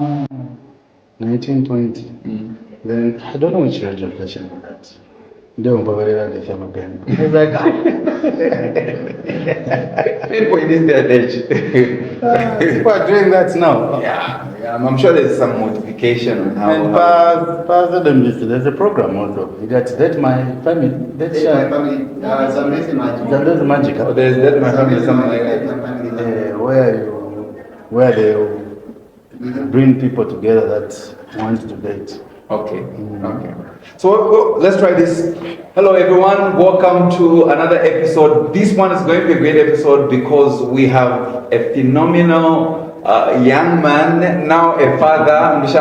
1920. Then I don't know which registration was that. Don't bother that the same again. It's like People in this day and age. people are doing that now. Yeah, I'm sure there's some modification on how. And there's a program also. That's my family. That's My family, Zambezi Magic. Zambezi Magic. Oh, there's that my family, something like that. My family. Where they bring people together that want to date. Okay, okay. So let's try this. Hello everyone, welcome to another episode. This one is going to be a great episode because we have a phenomenal young man, now a father. He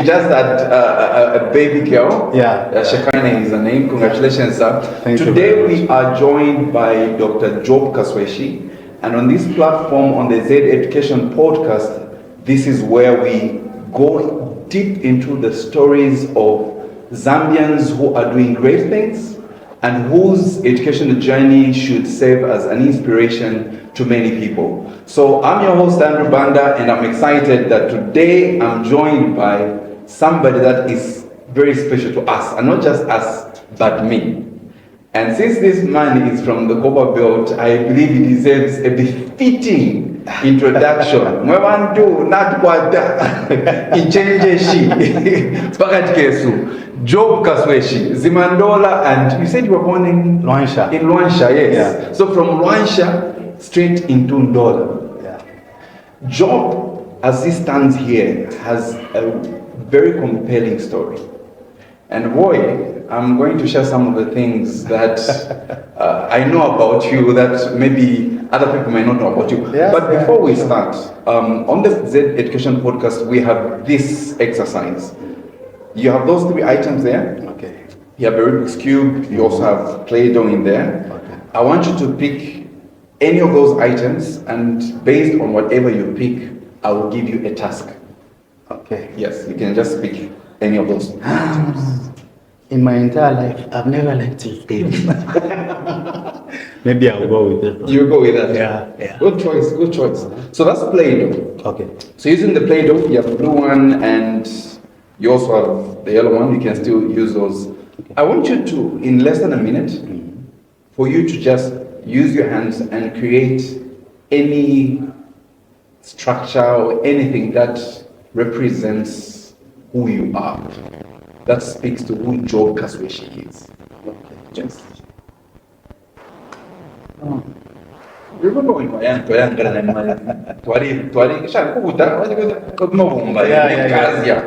just had a baby girl. Yeah. Shekine is her name. Congratulations, sir. Thank you Today very we are joined by Dr. Job Kasweshi, and on this platform, on the Z Education podcast, this is where we go deep into the stories of Zambians who are doing great things and whose educational journey should serve as an inspiration to many people. So I'm your host, Andrew Banda, and I'm excited that today I'm joined by somebody that is very special to us, and not just us, but me. And since this man is from the Copper Belt, I believe he deserves a befitting introduction. Mwebantu natkwata ichenjeshi pakati kesu Job Kasweshi Zimandola, and you said you were born in Luansha. In Luansha, yes. Yeah. So from Luansha straight into Ndola. Yeah. Job, as he stands here, has a very compelling story. And boy, I'm going to share some of the things that I know about you that maybe other people may not know about you. Yeah, but before we start, on the Z Education podcast, we have this exercise. You have those 3 items there. Okay. You have a Rubik's Cube. You also have Play-Doh in there. Okay. I want you to pick any of those items, and based on whatever you pick, I will give you a task. Okay. Yes, you can just pick any of those items. In my entire life, I've never liked this game. Maybe I'll go with it. You go with that. Yeah. Good choice. Good choice. So that's Play-Doh. Okay. So using the Play-Doh, you have the blue one, and you also have the yellow one. You can still use those. Okay. I want you to, in less than a minute, for you to just use your hands and create any structure or anything that represents who you are, that speaks to who Job Kasweshi is. Just. Remember when Yeah.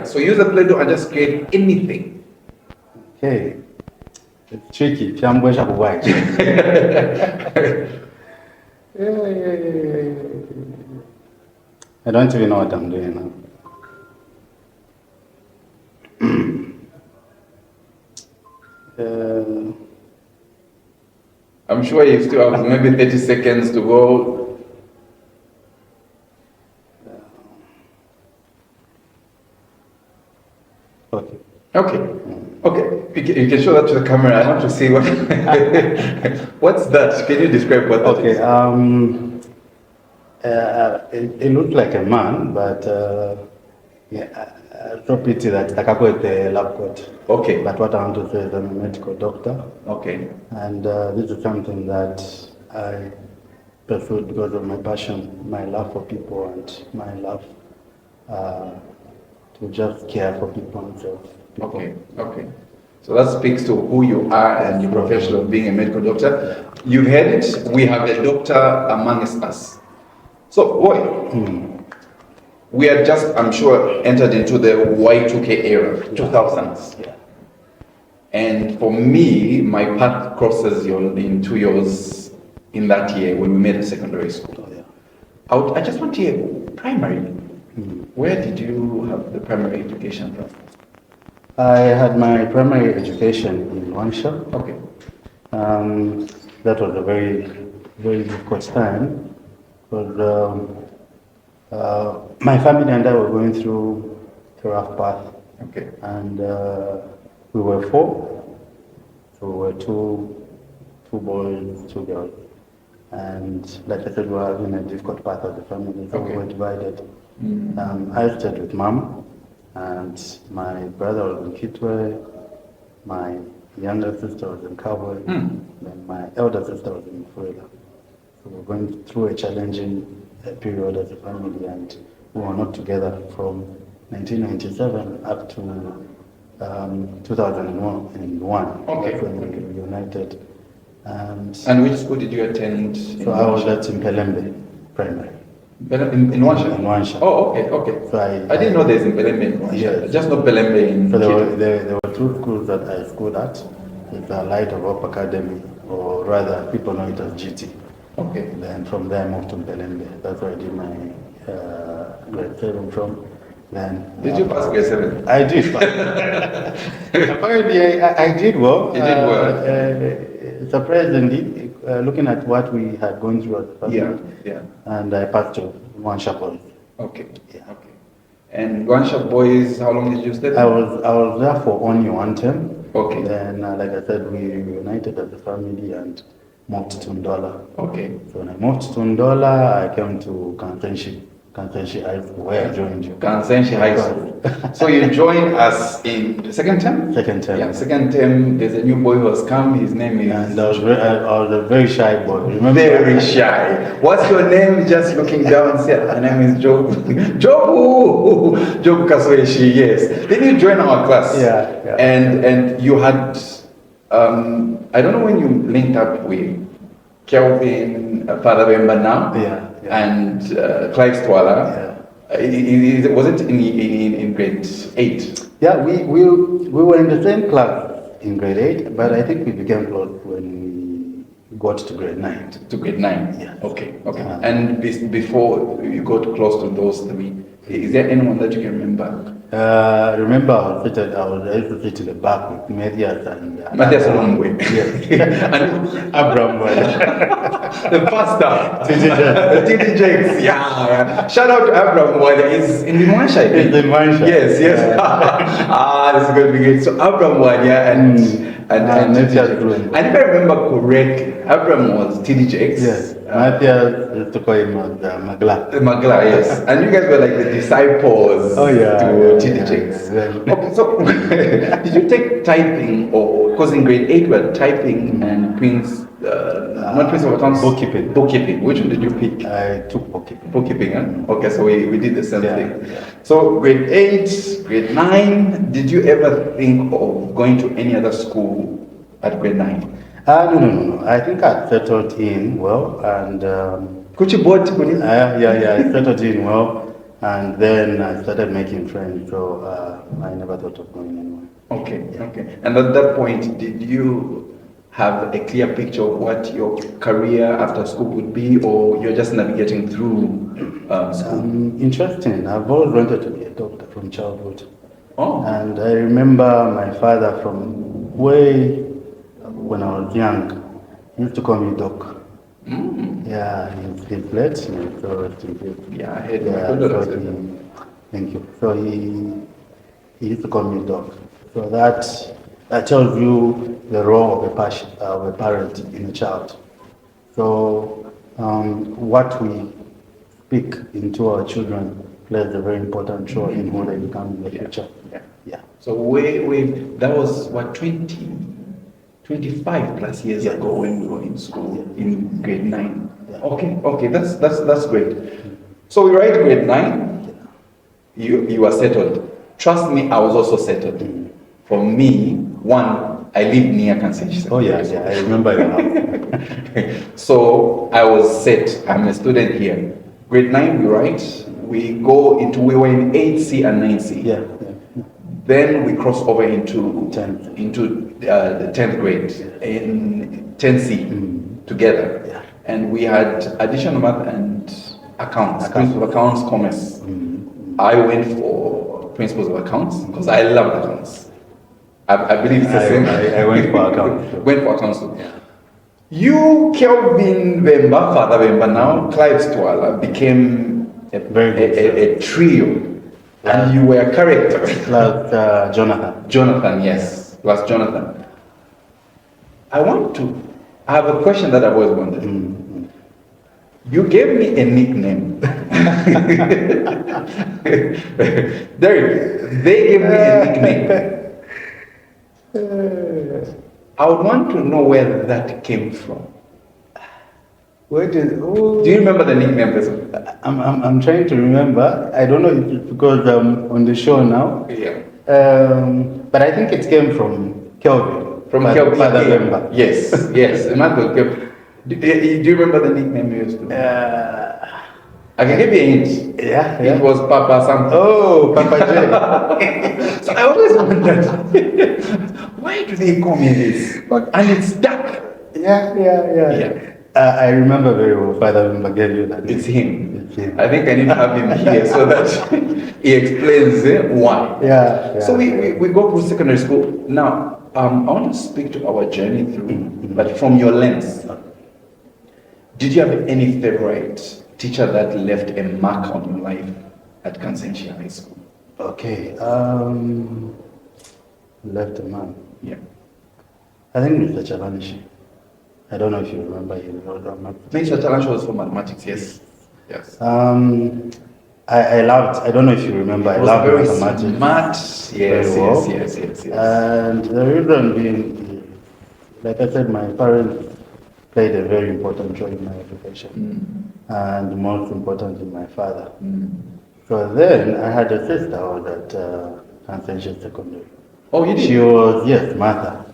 So use the Play-Doh and just create anything. Okay. It's tricky. Fiambwesha kuwaje. I don't even know what I'm doing now. I'm sure you still have maybe 30 seconds to go. Okay. Okay. You can show that to the camera. I want to see what. What's that? Can you describe what that is? It looked like a man, but it's so pity that Takakwete lab coat. Okay. But what I want to say is I'm a medical doctor. Okay. And this is something that I pursued because of my passion, my love for people, and my love to just care for people and serve people. Okay. So that speaks to who you are and your profession of being a medical doctor. You've heard it. We have a doctor amongst us. So, boy, we are just, I'm sure, entered into the Y2K era, 2000s. Yeah. And for me, my path crosses into yours in that year when we met at secondary school. Oh, yeah. I just want to hear, primary, where did you have the primary education from? I had my primary education in Luansha. Okay. That was a very, very difficult time because my family and I were going through a rough path. Okay. And we were 4. So we were two boys, 2 girls. And like I said, we were in a difficult path of the family, so we were divided. I stayed with mom, and my brother was in Kitwe, my younger sister was in Cowboy, then my elder sister was in Fuela. So we were going through a challenging period as a family, and we were not together from 1997 up to 2001. Okay. That's when we reunited. And which school did you attend? So I was at Impelembe Primary. In Wansha? In Wansha. Oh, okay. So I didn't know there's in Pelembe in Wansha. Yes. Just not Pelembe in So Kitwe. there were two schools that I schooled at. It's a Light of Hope Academy, or rather people know it as GT. Okay. Then from there I moved to Pelembe. That's where I did my grade 7 from. Then Did you pass grade 7? I did. Apparently I did well. You did well. Surprisingly, looking at what we had gone through as a family. Yeah. And I passed to Wansha Boys. Okay. Yeah. Okay. And Wansha Boys, how long did you stay? I was there for only one term. Okay. Then, like I said, we reunited as a family and moved to Ndola. Okay. So when I moved to Ndola, I came to Kasweshi High School, where I joined you. Kasweshi High School. So you joined us in the second term? Second term. Yeah, second term. There's a new boy who has come. His name is... And I was a very shy boy. Remember? Very shy. What's your name? Just looking down, say, my name is Job. Job Kasweshi, yes. Then you join our class. Yeah. And you had, I don't know when you linked up with Kelvin, Father Bemba now, Yeah. and Clive Stwala. Yeah. Was it in grade 8? Yeah, we were in the same class in grade 8, but I think we became close when we got to grade 9. To grade 9? Yeah. Okay. And before you got close to those three, is there anyone that you can remember? Remember, I used to sit in the back with Matthias and Matthias Longway. Yes. And Abraham. the pastor. TDJs. Yeah. Shout out to Abraham. He's in Wansha. It's in Wansha. Yes. This is going to be good. So Abraham and Matthias TDJ. Longway. And if I remember correctly, Abraham was TDJs. Yes. Matthias used to call him Magla. Magla, yes. And you guys were like the disciples to TDJs. Yeah. Okay, so did you take typing, or because in grade 8 we were typing and not Prince of Accounts? Bookkeeping. Bookkeeping. Which one did you pick? I took bookkeeping. Bookkeeping, huh? Okay, so we did the same thing. Yeah. So grade 8, grade 9, did you ever think of going to any other school at grade 9? No. I think I settled in well, and Could you board? I settled in well, and then I started making friends. So I never thought of going anywhere. Okay. And at that point, did you have a clear picture of what your career after school would be, or you're just navigating through school? Interesting. I've always wanted to be a doctor from childhood. Oh. And I remember my father from way when I was young, he used to call me Doc. Yeah, he's late, so rest in peace. Yeah, I heard Thank you. So he used to call me Doc. So that tells you the role of a parent in a child. So what we speak into our children plays a very important role in who they become in the future. Yeah. So that was what, 25 plus years ago when we were in school in grade 9. Yeah. Okay, that's great. So we were at grade 9. You were settled. Trust me, I was also settled. For me, one, I live near Kasweshi. Oh yeah, I remember your house. So I was set. I'm a student here. Grade 9, we write. We were in 8C and 9C. Yeah. Then we cross over into 10th. The 10th grade in 10C together. Yeah. And we had additional math and accounts, principles of accounts, commerce. I went for principles of accounts because I love accounts. I believe it's the same. I went for accounts. Went for accounts. Yeah. You, Kelvin Bemba, Father Bemba now, Clive Stwala became a trio. And you were a character. Plus Jonathan. Jonathan, yes. Plus Jonathan. I have a question that I've always wondered. You gave me a nickname. Derek, they gave me a nickname. I would want to know where that came from. What is? Do you remember the nickname? I'm trying to remember. I don't know if it's because I'm on the show now. Yeah. But I think it came from Kelvin. From Father Kelvin. Bemba. Yes, yes. Do you remember the nickname you used to? I can give you a hint. Yeah. It was Papa something. Oh, Papa J. So I always wondered, why do they call me this? And it's stuck. Yeah. I remember very well. Father Bemba gave you that. It's him. It's him. I think I need to have him here so that he explains why. Yeah. So we go through secondary school. Now, I want to speak to our journey through, but from your lens. Did you have any favorite teacher that left a mark on your life at Kasweshi High School? Okay. Left a man. Yeah. I think Mr. Chalanishi. I don't know if you remember him. Mr. Challenge was for mathematics, yes. Yes. I loved, I don't know if you remember, I loved very mathematics. Smart. Yes. And the reason being, like I said, my parents played a very important role in my education. And most importantly, my father. So then I had a sister who was at Kasweshi Secondary. Oh, you did? She was, yes, Martha.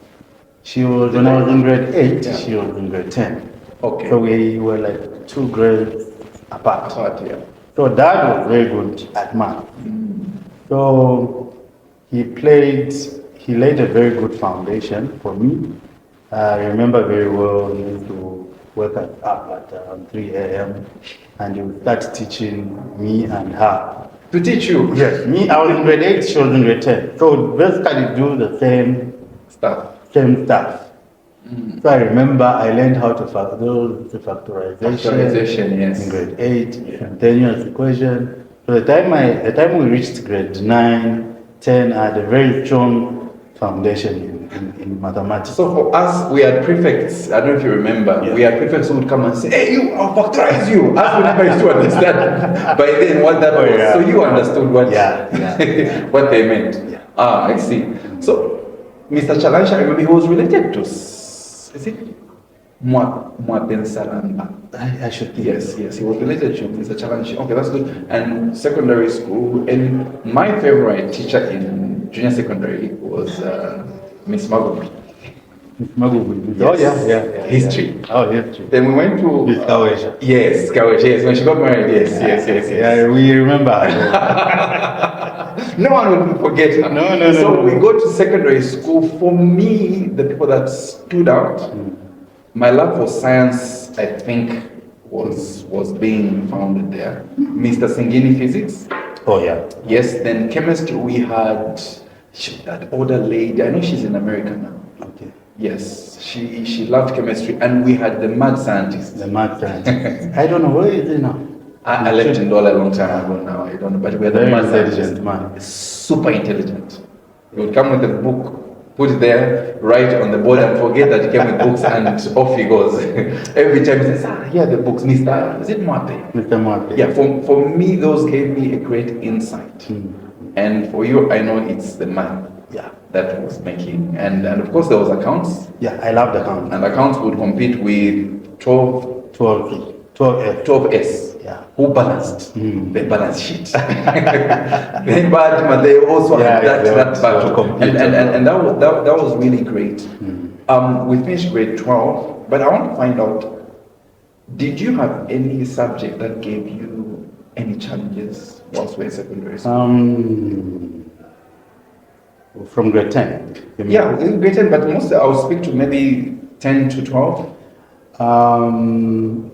She was, when I was in grade 8, she was in grade 10. Okay. So we were like 2 grades apart. Yeah. So dad was very good at math. So he laid a very good foundation for me. I remember very well he used to wake us up at 3 a.m. and he would start teaching me and her. To teach you? Yes, I was in grade 8, she was in grade 10. So basically do the same stuff. So I remember I learned how to do the factorization yes. in grade 8, continuous equation. So the time we reached grade 9, 10, I had a very strong foundation in mathematics. So for us, we had prefects. I don't know if you remember. Yeah. We had prefects who would come and say, "Hey, you, I'll factorize you." As we never used to understand by then what that was. Yeah. So you understood what what they meant. Yeah. I see. So Mr. Challenge, I remember he was related to, is it Mwapen Salamba? I should think. Yes, he was related to Mr. Challenge. Okay, that's good. And secondary school, and my favorite teacher in junior secondary was Miss Magubi. Miss Magubi. Yes. Oh, yeah. History. Oh, history. Then we went to Miss Kasweshi. Yes, Kasweshi. Yes, when she got married. Yes. Yeah, we remember. No one will forget her. No. So we go to secondary school. For me, the people that stood out, my love for science, I think, was being founded there. Mr. Singini physics. Oh, yeah. Yes. Then chemistry, we had that older lady. I know she's in America now. Okay. Yes, she loved chemistry, and we had the mad scientist. The math scientist. I don't know, where is he now? I left in Dola a long time ago now. I don't know, but we had the Very mad intelligent scientist. man. Super intelligent. He would come with a book, put it there, write on the board, and forget that he came with books, and off he goes. Every time he says, here are the books, Mr. Is it Mwape? Mr. Mwape. Yeah, for me, those gave me a great insight. And for you, I know it's the math that was making. And of course, there was accounts. Yeah, I love the accounts. And accounts would compete with 12S. Yeah. Who balanced the balance sheet. But they also had that battle. And that was really great. We finished grade 12, but I want to find out, did you have any subject that gave you any challenges whilst we were in secondary school? From grade 10? Yeah, in grade 10, but mostly I'll speak to maybe 10 to 12.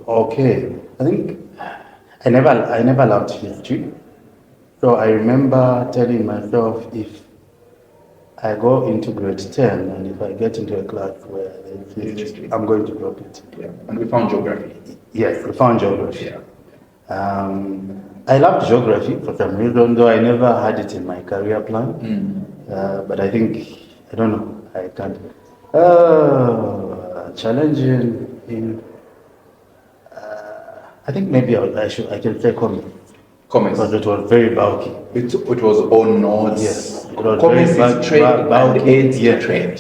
Okay. I think I never loved history. So I remember telling myself, if I go into grade 10 and if I get into a class where there's history, I'm going to drop it. Yeah. And we found geography. Yes, we found geography. Yeah. I loved geography for some reason, though I never had it in my career plan. But I think, I don't know, I can't. Challenging in, I think maybe I can say commerce. Commerce. Because it was very bulky. It was on notes. Yes. It was Commerce very is trade bulky. and aids to Yes. trade.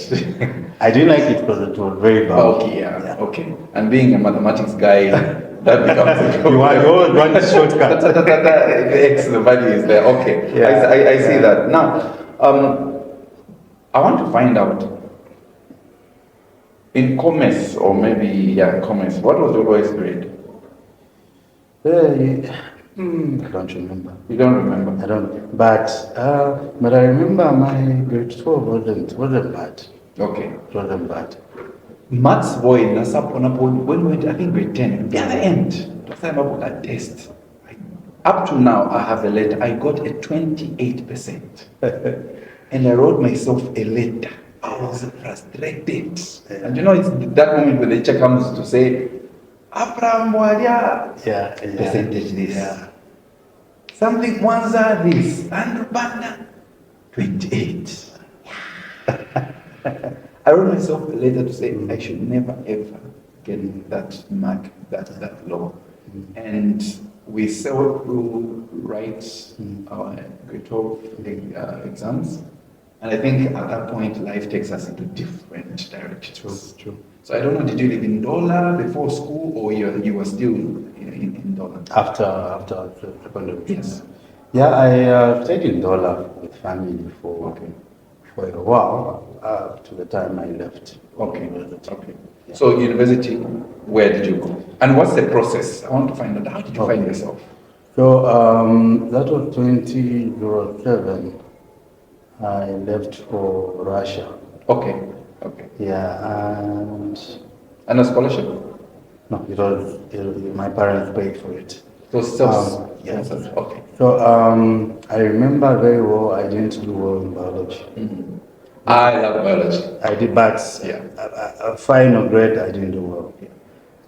I didn't like it because it was very bulky. Bulky, yeah. Okay. And being a mathematics guy, that becomes a problem. You always want a shortcut. The X, the value is there. Okay. Yeah. I see that. Now, I want to find out in commerce, or maybe, commerce, what was your lowest grade? I don't remember. You don't remember? I don't. But I remember my grade 12 wasn't bad. Okay. It wasn't bad. Maths boy, when we went, I think grade 10, the other end, last time I got that test. Up to now, I have a letter. I got a 28%. And I wrote myself a letter. I was frustrated. And you know, it's that moment when the teacher comes to say, Abraham Wadia, percentage this. Yeah. Something Wanza this. And Rubana, 28. I wrote myself a letter to say I should never ever get that mark that low. And we saw through write our grade 12 exams. And I think at that point, life takes us into different directions. True. So I don't know, did you live in Dola before school, or you were still in Dola? After secondary. Yes. Yeah, I stayed in Dola with family for a while, to the time I left. Okay. So university, where did you go? And what's the process? I want to find out, how did you find yourself? So that was 2007. I left for Russia. Okay. Yeah, And a scholarship? no, it was my parents paid for it. So Yes. Okay. So I remember very well. I didn't do well in biology. I love biology. I did, but a final grade I didn't do well.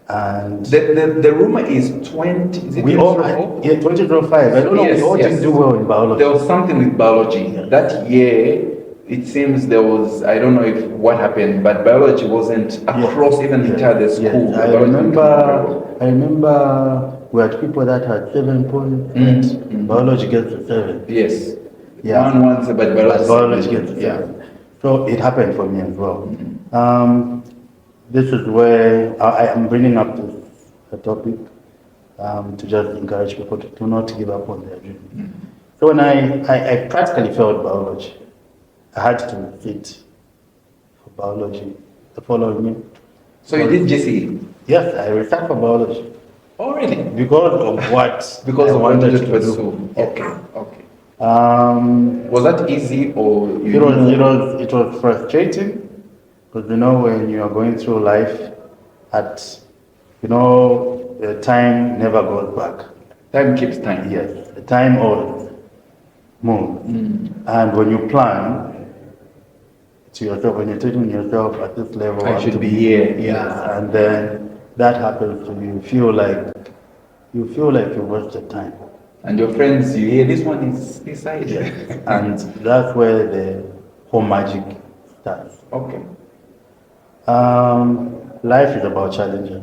And The rumor is 20. Is it we all 2005? 2005. I don't know. We all didn't do well in biology. There was something with biology that year. It seems there was, I don't know if what happened, but biology wasn't across even entire school. Yes. I remember we had people that had 7 points. Biology gets a 7. Yes. Yeah. One, but biology gets a 7. So it happened for me as well. This is where I am bringing up this topic to just encourage people to not give up on their dream. So when I practically failed biology, I had to sit for biology the following year. So you did GCE? Yes, I resat for biology. Oh, really? Because of what? Because I of wanted what to you pursue. do. Okay. Was that easy, or it was frustrating, because when you are going through life, the time never goes back. Time keeps time. Yes, the time always moves. And when you plan to yourself, when you're telling yourself at this level, I should be here. Yeah, and then that happens to you. You feel like you wasted time. And your friends, you hear this one is this side. Yes. And that's where the whole magic starts. Okay. Life is about challenges.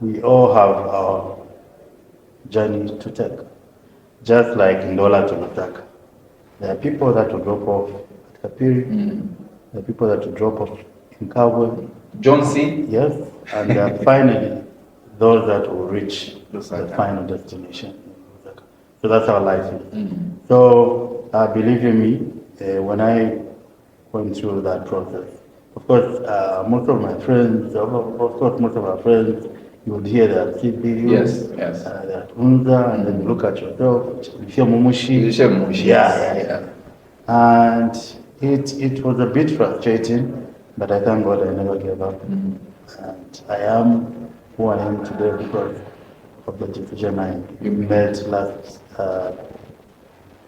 We all have our journey to take. Just like in Dola to Lusaka. There are people that will drop off at Kapiri. There are people that will drop off in Kabwe. John C. Yes. And there are finally those that will reach the final destination. So that's how life is. So believe in me, when I went through that process, of course, most of our friends, you would hear that CPU, that Unza, and then you look at yourself, you feel Mumushi. Yeah. And it was a bit frustrating, but I thank God I never gave up. And I am who I am today because of the decision I made last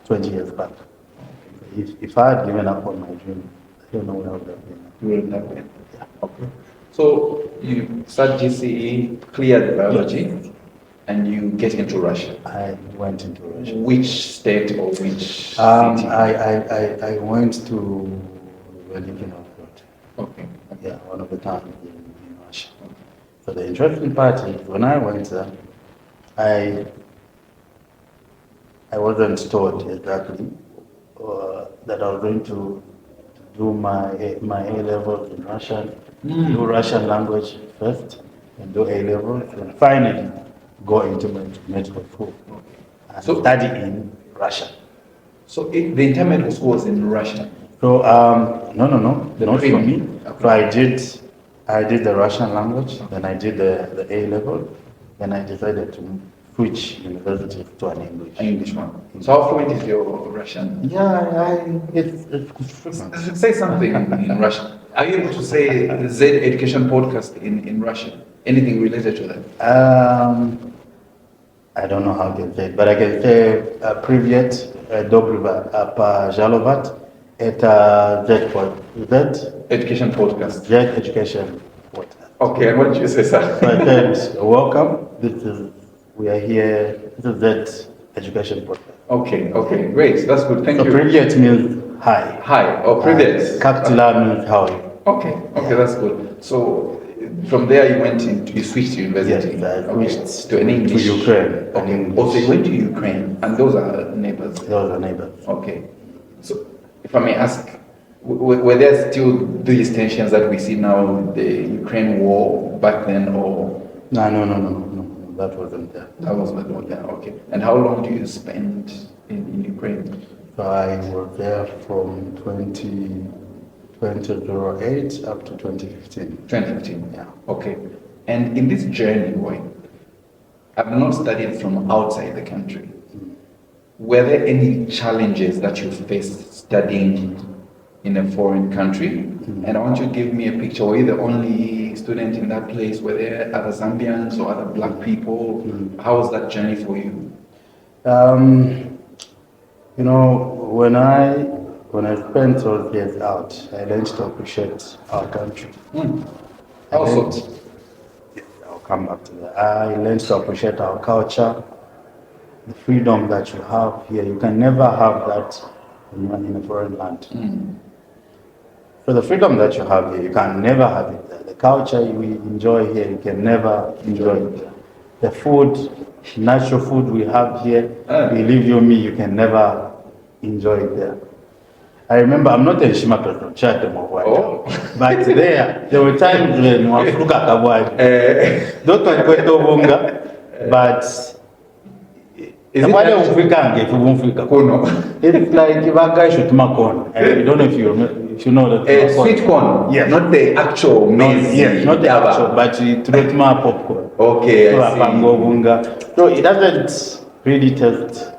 20 years back. If I had given up on my dream, I don't know where I would have been. You wouldn't have been. Yeah. Okay. So you start GCE, cleared biology, and you get into Russia. I went into Russia. Which state or which city? I went to Veliki Novgorod. Okay. Yeah, one of the towns in Russia. So the interesting part is when I went there, I wasn't taught exactly that I was going to do my A levels in Russian, do Russian language first, and do A levels, and finally go into medical school and study in Russian. So the entire medical school was in Russia. So no, not for training. me. Okay. So I did the Russian language, then I did the A level, then I decided to switch university to an English one. So how fluent is your Russian? Yeah, it's Say something in Russian. Are you able to say Z Education podcast in Russian? Anything related to that? I don't know how to say it, but I can say привет, доброго пожаловать. Это Z Education podcast. Z Education podcast. Okay, and what did you say, sir? So I said, welcome. We are here. This is Z Education podcast. Okay, great. That's good. Thank So you. привет means hi. Hi, or привет. Kaptila means how are you. Okay, that's good. So from there you switched to university. Yes, I switched to an English. to Ukraine. Okay. Also, you went to Ukraine, and those are neighbors. Those are neighbors. Okay. So, if I may ask, were there still these tensions that we see now, the Ukraine war back then, or? No. That wasn't there. That was not there. Okay. And how long do you spend in Ukraine? So I was there from 2008 up to 2015. 2015. Yeah. Okay. And in this journey, I've not studied from outside the country. Were there any challenges that you faced studying in a foreign country? And I want you to give me a picture. Were you the only student in that place? Were there other Zambians or other black people? How was that journey for you? When I spent those years out, I learned to appreciate our country. Also, I'll come back to that. I learned to appreciate our culture, the freedom that you have here. You can never have that in a foreign land. So the freedom that you have here, you can never have it there. The culture we enjoy here, you can never enjoy it there. The food, natural food we have here, believe you me, you can never enjoy it there. I remember, I'm not a Shima person, but there were times when Wafuka Kabwadi, don't want to bunga, but it's like if a guy should make corn. I don't know if you know that. Sweet corn, yes. Not the actual maize. Yes, not the actual, but it throws my popcorn. Okay, I see. So it doesn't really taste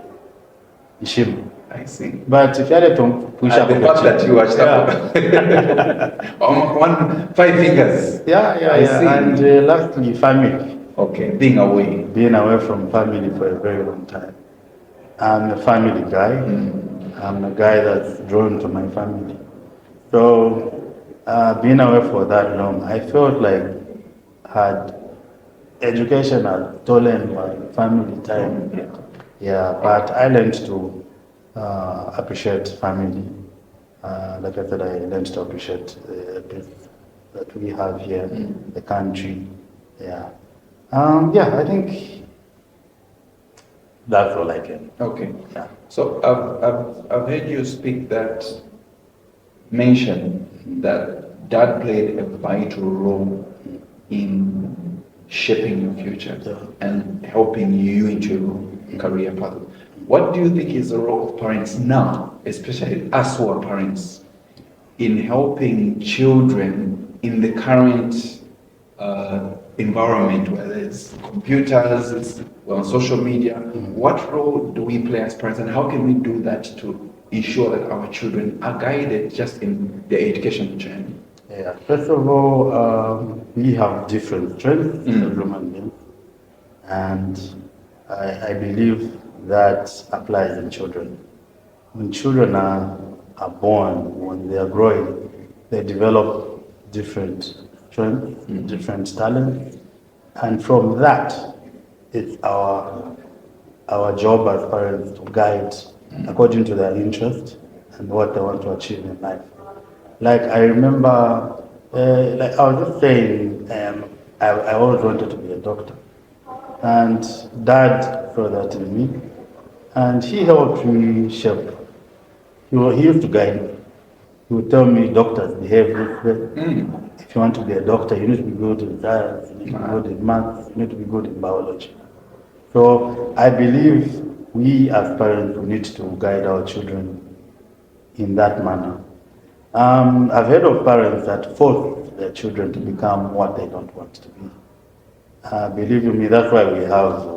shim. I see. But if you had to push up the fact that you watched that 5 fingers. Yeah. And lastly, family. Okay, being away from family for a very long time. I'm a family guy. I'm a guy that's drawn to my family. So being away for that long, I felt like education had stolen my family time. Yeah, but I learned to appreciate family. Like I said, I learned to appreciate the peace that we have here, the country. Yeah. I think that's all I can. Okay. Yeah. So I've heard you mention that dad played a vital role in shaping your future and helping you into your career path. What do you think is the role of parents now, especially us who are parents, in helping children in the current environment, whether it's computers, on social media? What role do we play as parents, and how can we do that to ensure that our children are guided just in their education journey? Yeah. First of all, we have different strengths as human beings, and I believe that applies in children. When children are born, when they are growing, they develop different strengths, different talents, and from that, it's our job as parents to guide according to their interest and what they want to achieve in life. Like I remember, like I was just saying, I always wanted to be a doctor. And Dad saw that in me, and he helped me shape. He used to guide me. He would tell me, doctors behave this way. If you want to be a doctor, you need to be good in science, you need to be good in maths, you need to be good in biology. So I believe we as parents need to guide our children in that manner. I've heard of parents that force their children to become what they don't want to be. Believe you me, that's why we have.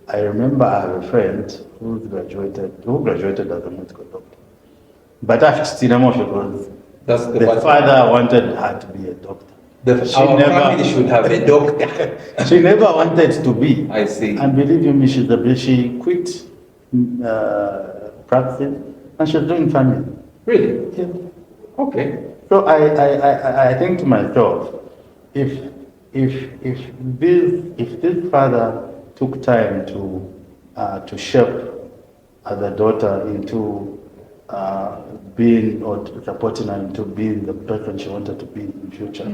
I remember I have a friend who graduated as a medical doctor. But after Stinamo, because That's the father wanted her to be a doctor. Our family should have a doctor. She never wanted to be. I see. And believe you me, she quit practice and she's doing family. Really? Yeah. Okay. So I think to myself, if this father took time to shape the daughter into being or supporting her into being the person she wanted to be in the future,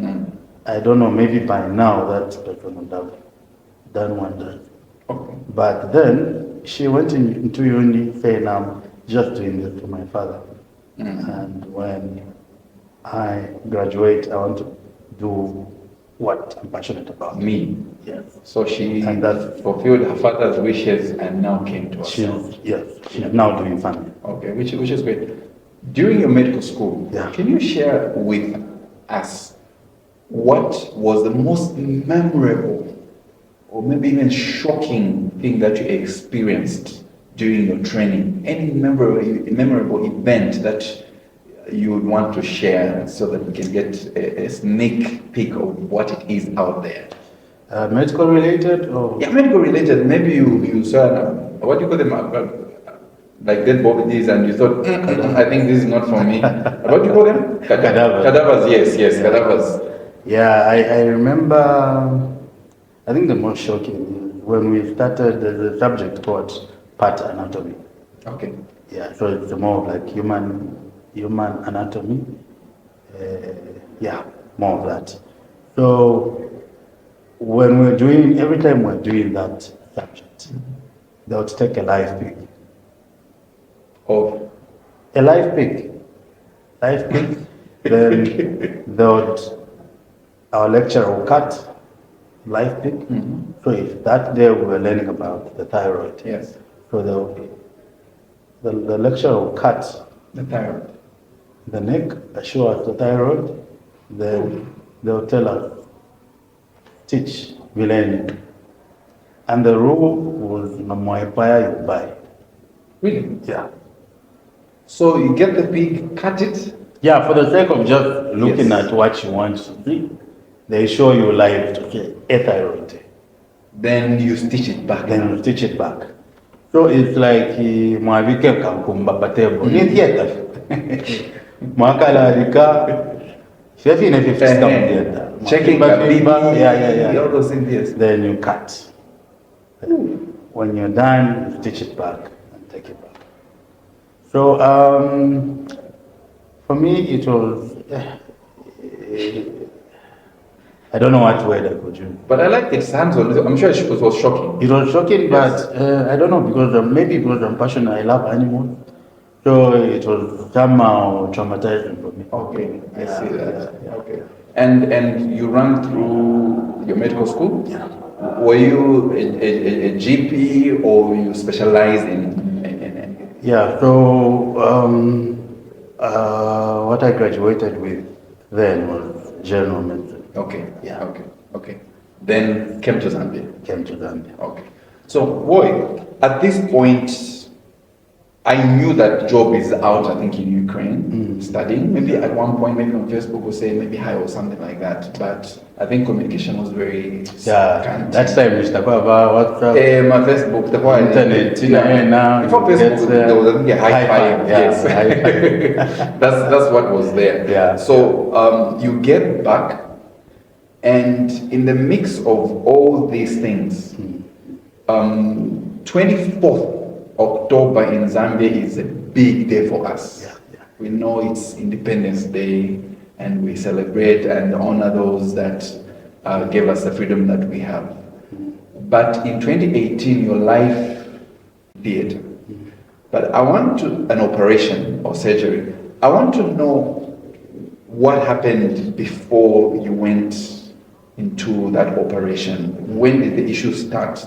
I don't know, maybe by now that person would have done wonders. Okay. But then she went into uni saying, I'm just doing this for my father. And when I graduate, I want to do what I'm passionate about. Me. Yes. So she And that fulfilled her father's wishes and now came to us. She's now doing family. Okay, which is great. During your medical school, Yeah. can you share with us what was the most memorable or maybe even shocking thing that you experienced during your training? Any memorable event that you would want to share so that we can get a sneak peek of what it is out there? Medical related or? Yeah, medical related. Maybe you saw, what do you call them? Like dead bodies, and you thought, I think this is not for me. What do you call them? Cadavers. Cadavers, yes, Yeah. cadavers. Yeah, I remember, I think the most shocking is when we started, there's a subject called part anatomy. Okay. Yeah, so it's more of like human anatomy. Yeah, more of that. So every time we're doing that subject, they would take a live pig. Of A live pig. Then our lecturer will cut live pig. So if that day we were learning about the thyroid. yes, So the lecturer will cut the thyroid. the neck, show us the thyroid, then they'll tell us, teach, vileni. And the rule was Namoepaya you buy. Really? Yeah. So you get the pig, cut it. Yeah, for the sake of just looking Yes. at what you want to see, they show you live to say a thyroid. Then you stitch it back. Then you stitch it back. So it's like mwabike kankumba patebo. Ni theater. Mwakala alika. Shefi ne 50 theater. Checking Mwakimba the kimba, baby, yeah. all those things, yes. Then you cut. When you're done, you stitch it back and take it back. So for me, it was. I don't know what word I could use. But I like its hands-on. I'm sure it was shocking. It was shocking, Yes. but I don't know because maybe because I'm passionate, I love animals. So it was somehow traumatizing for me. Okay, I Yeah, see that. yeah. Okay. And you ran through your medical school? Yeah. Were you a GP or you specialized in? Yeah, so what I graduated with then was general medicine. Okay. Yeah. Okay. Then came to Zambia. Came to Zambia. Okay. So, boy, at this point, I knew that Job is out, I think, in Ukraine, studying. Maybe at one point, maybe on Facebook, we'll say maybe hi or something like that. But I think communication was very Yeah, scant. that time Mr. Baba, WhatsApp, My Facebook, the whole internet, now. Before you Facebook, get, there was I think a high five. Yeah, Yes, high five. that's what was there. Yeah. So you get back, and in the mix of all these things, 24th October in Zambia is a big day for us. Yeah. We know it's Independence Day, and we celebrate and honor those that gave us the freedom that we have. But in 2018, your life theater. But I want to, an operation or surgery. I want to know what happened before you went into that operation. When did the issue start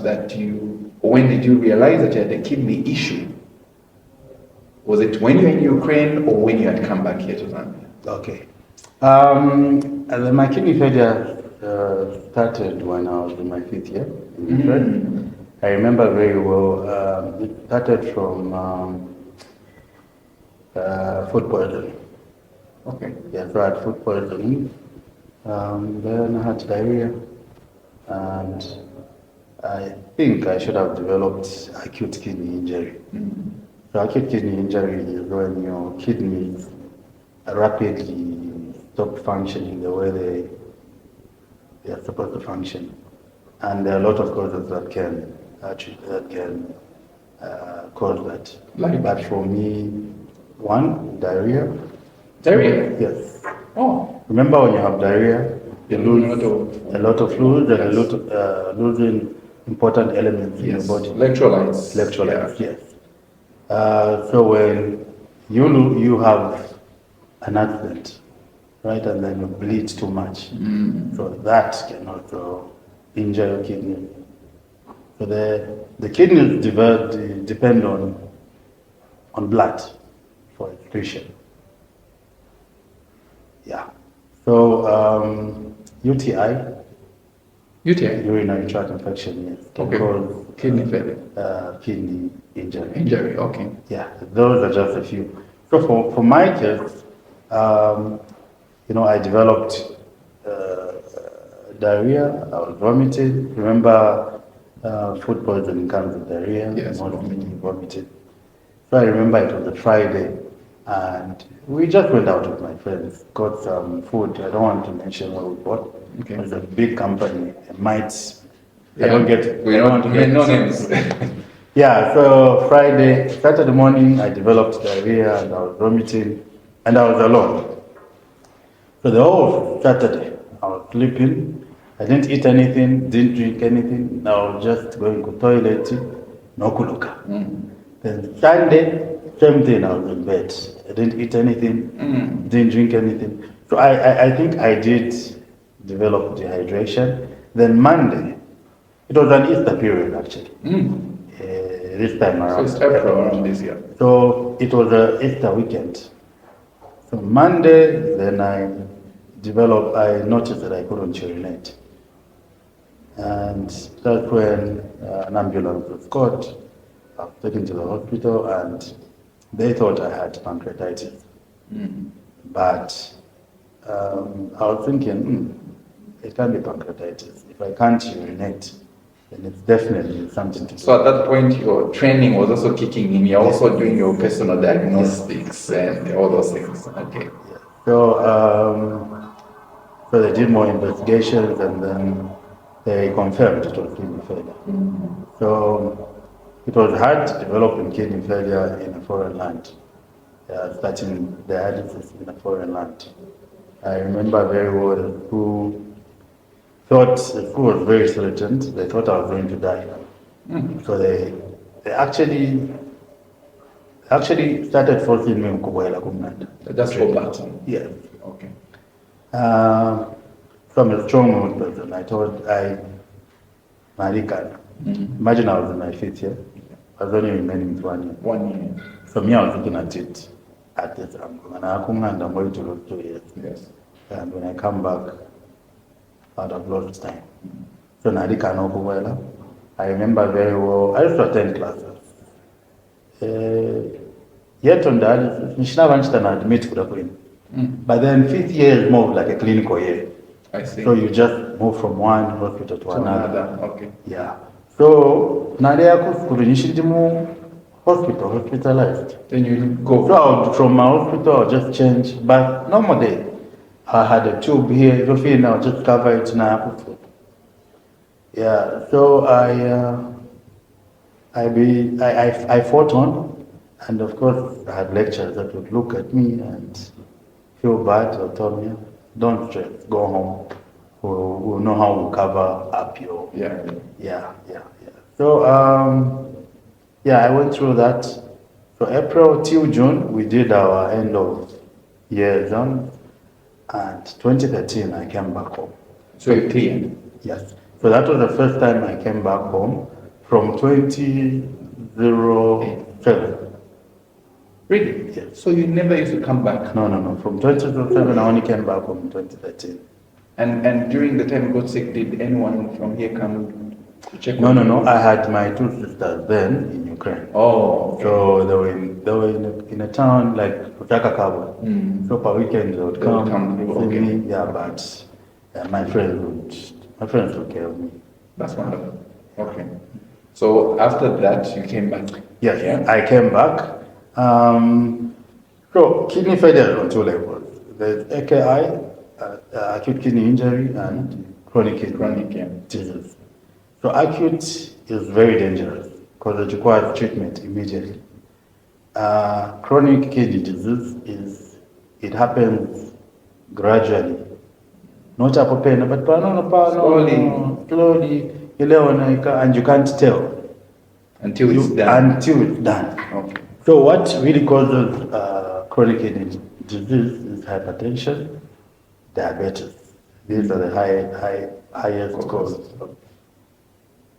when did you realize that you had a kidney issue? Was it when you were in Ukraine or when you had come back here to Zambia? Okay. My kidney failure started when I was in my 5th year in Ukraine. I remember very well. It started from food poisoning. Okay. Yeah, so I had food poisoning. Then I had diarrhea, and I think I should have developed acute kidney injury. So acute kidney injury is when your kidneys rapidly stop functioning the way they are supposed to function, and there are a lot of causes that can cause that. Like? But for me, one, diarrhea. Diarrhea? Yes. Oh. Remember when you have diarrhea, you lose a lot of fluid and Yes. a lot of losing important elements in your body. Electrolytes. Electrolytes, yes. So when you have an accident, right, and then you bleed too much, so that can also injure your kidney. So the kidneys depend on blood for excretion. Yeah. So UTI, urinary tract infection, yes, can cause kidney failure. kidney injury. Injury, okay. Yeah, those are just a few. So for my case, I developed diarrhea. I was vomiting. Remember, food poisoning comes with diarrhea. Yes, vomiting. So I remember it was a Friday, and we just went out with my friends, got some food. I don't want to mention what we bought. Okay. It's a big company. It might. Yeah. I don't want to get no names. Yeah, so Saturday morning, I developed diarrhea and I was vomiting, and I was alone. So the whole Saturday, I was sleeping. I didn't eat anything, didn't drink anything. I was just going to the toilet, no kuluka. Then Sunday, same thing, I was in bed. I didn't eat anything, didn't drink anything. So I think I did develop dehydration. Then Monday, it was an Easter period actually. This time around. So it's April around this year. So it was an Easter weekend. So Monday, then I noticed that I couldn't urinate. And that's when an ambulance was called. I was taken to the hospital and they thought I had pancreatitis. But I was thinking, it can't be pancreatitis. If I can't urinate, then it's definitely something to do. So at that point, your training was also kicking in. You're also doing your personal diagnostics and all those things. Okay. So, so they did more investigations and then they confirmed it was kidney failure. So it was hard developing kidney failure in a foreign land, starting dialysis in a foreign land. I remember very well the school was very militant. They thought I was going to die. So they actually started forcing me to go. Just for that. Yes. Okay. So I'm a strong mood person. Marika. Imagine I was in my 5th year. I was only remaining with 1 year. 1 year. So me, I was looking at it at this angle. And I'm going to lose 2 years. Yes. And when I come back, I'd have lost time. So Narika no Kuwela. I remember very well. I used to attend classes. Yet on that, Nishna admit to the queen. But then 5th year is more like a clinical year. I see. So you just move from one hospital to another. Okay. Yeah. So Nadia Kurinishitimu hospitalized. Then you go. So from my hospital, I'll just change. But normally, I had a tube here. You feel now, just cover it now. Yeah. So I fought on, and of course I had lecturers that would look at me and feel bad or tell me, "Don't stress, go home." who know how to cover up your Yeah. yeah. So yeah, I went through that. So April till June we did our end of year exams, and 2013 I came back home. So you cleared? Yes. So that was the first time I came back home from 2007. Really? Yes. So you never used to come back? No. From 2007 I only came back home in 2013. And during the time you got sick, did anyone from here come to check on you? No. I had my two sisters then in Ukraine. Oh, okay. So they were in a town like Utakakawa. So per weekend they would They would come come through, see okay. me. Yeah, but my friends took care of me. That's wonderful. Okay. So after that, you came back? Yes, Yeah. I came back. So kidney failure is on two levels. There's AKI, acute kidney injury, and chronic kidney Chronic, yeah. disease. So acute is very dangerous because it requires treatment immediately. Chronic kidney disease it happens gradually. Not a pain, but slowly, and you can't tell Until it's done? Until it's done. Okay. So what really causes chronic kidney disease is hypertension, diabetes. These are the highest causes.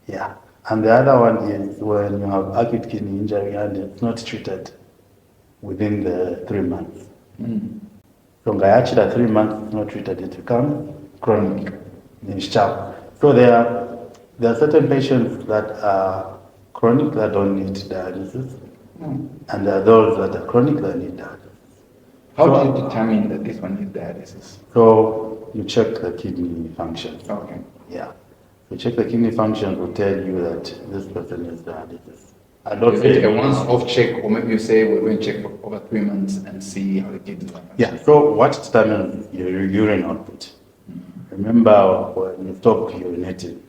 Yeah. And the other one is when you have acute kidney injury and it's not treated within the 3 months. So actually 3 months not treated, it becomes chronic in sharp. So there are certain patients that are chronic that don't need dialysis, and there are those that are chronic that need dialysis. How do you determine that this one needs dialysis? So you check the kidney functions. Okay. Yeah. You check the kidney functions will tell you that this person needs dialysis. And Is it a once-off check, or maybe you say we're going to check for over 3 months and see how the kidneys are? Yeah, so what determines your urine output? Remember when you stop urinating,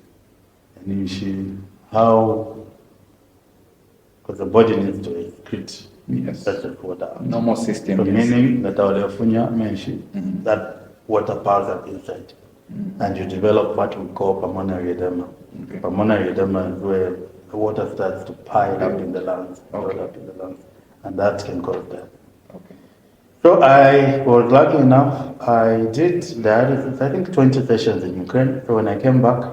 and you see how, because the body needs to excrete excess water. Normal system. So yes. meaning that our that water piles up inside, and you develop what we call pulmonary edema. Okay. Pulmonary edema is where the water starts to pile up in the lungs, and that can cause death. Okay. So I was lucky enough, I did dialysis, I think 20 sessions in Ukraine. So when I came back,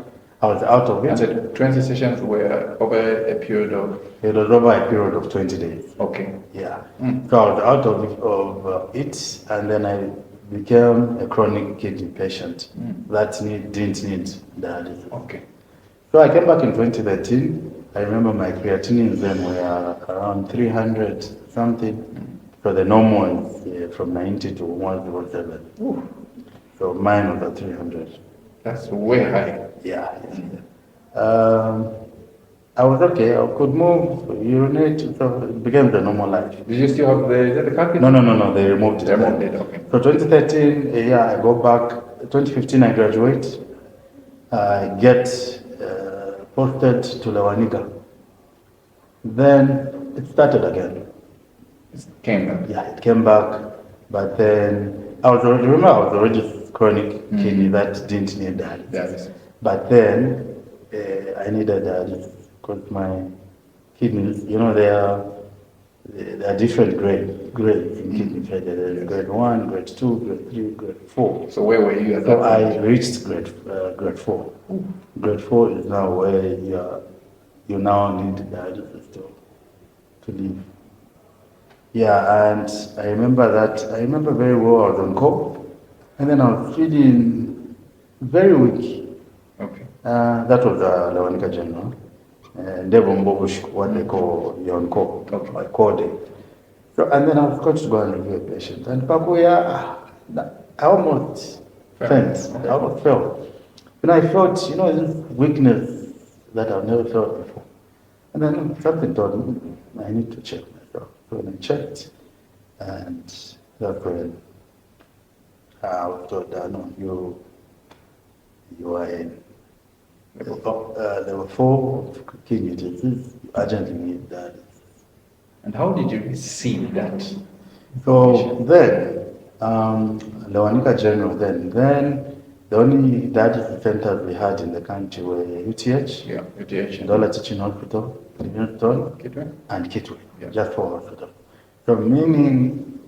I was out of it. And the 20 sessions were over a period of? It was over a period of 20 days. Okay. Yeah. So I was out of it, and then I became a chronic kidney patient that didn't need dialysis. Okay. So I came back in 2013. I remember my creatinines then were around 300 something. So the normal ones from 90 to 107. So mine was at 300. That's way high. Yeah. I was okay. I could move, urinate, so it became the normal life. Did you still have the catheter? No. They removed it. They removed it, okay. So 2013, I go back. 2015, I graduate. I get posted to Lewanika. Then it started again. It came back. Yeah, it came back, but then I was already chronic kidney that didn't need dialysis. Dialysis. But then I needed dialysis because my kidneys, they are different grades in kidney failure. There's grade 1, grade 2, grade 3, grade 4. So where were you at that So point? I reached grade 4. Grade 4 is now where you now need dialysis to live. Yeah, and I remember very well. I was on call, and then I was feeling very weak. Okay. That was Lewanika General, Devon what they call the on call. Okay. I called it. So, and then I was called to go and review a patient, and Pakuya, I almost faint. I almost fell. And I felt, this weakness that I've never felt before. And then something told me I need to check myself. So when I checked, and that's when I was told, no, you are in. There were 4 kidney diseases. You urgently need dialysis. And how did you receive that? So then, Lewanika General, then The only dialysis centers we had in the country were UTH, Yeah, UTH. Dollar Teaching Hospital, Livingstone, Kitwe? and Kitwe, Yeah. just 4 hospitals. So meaning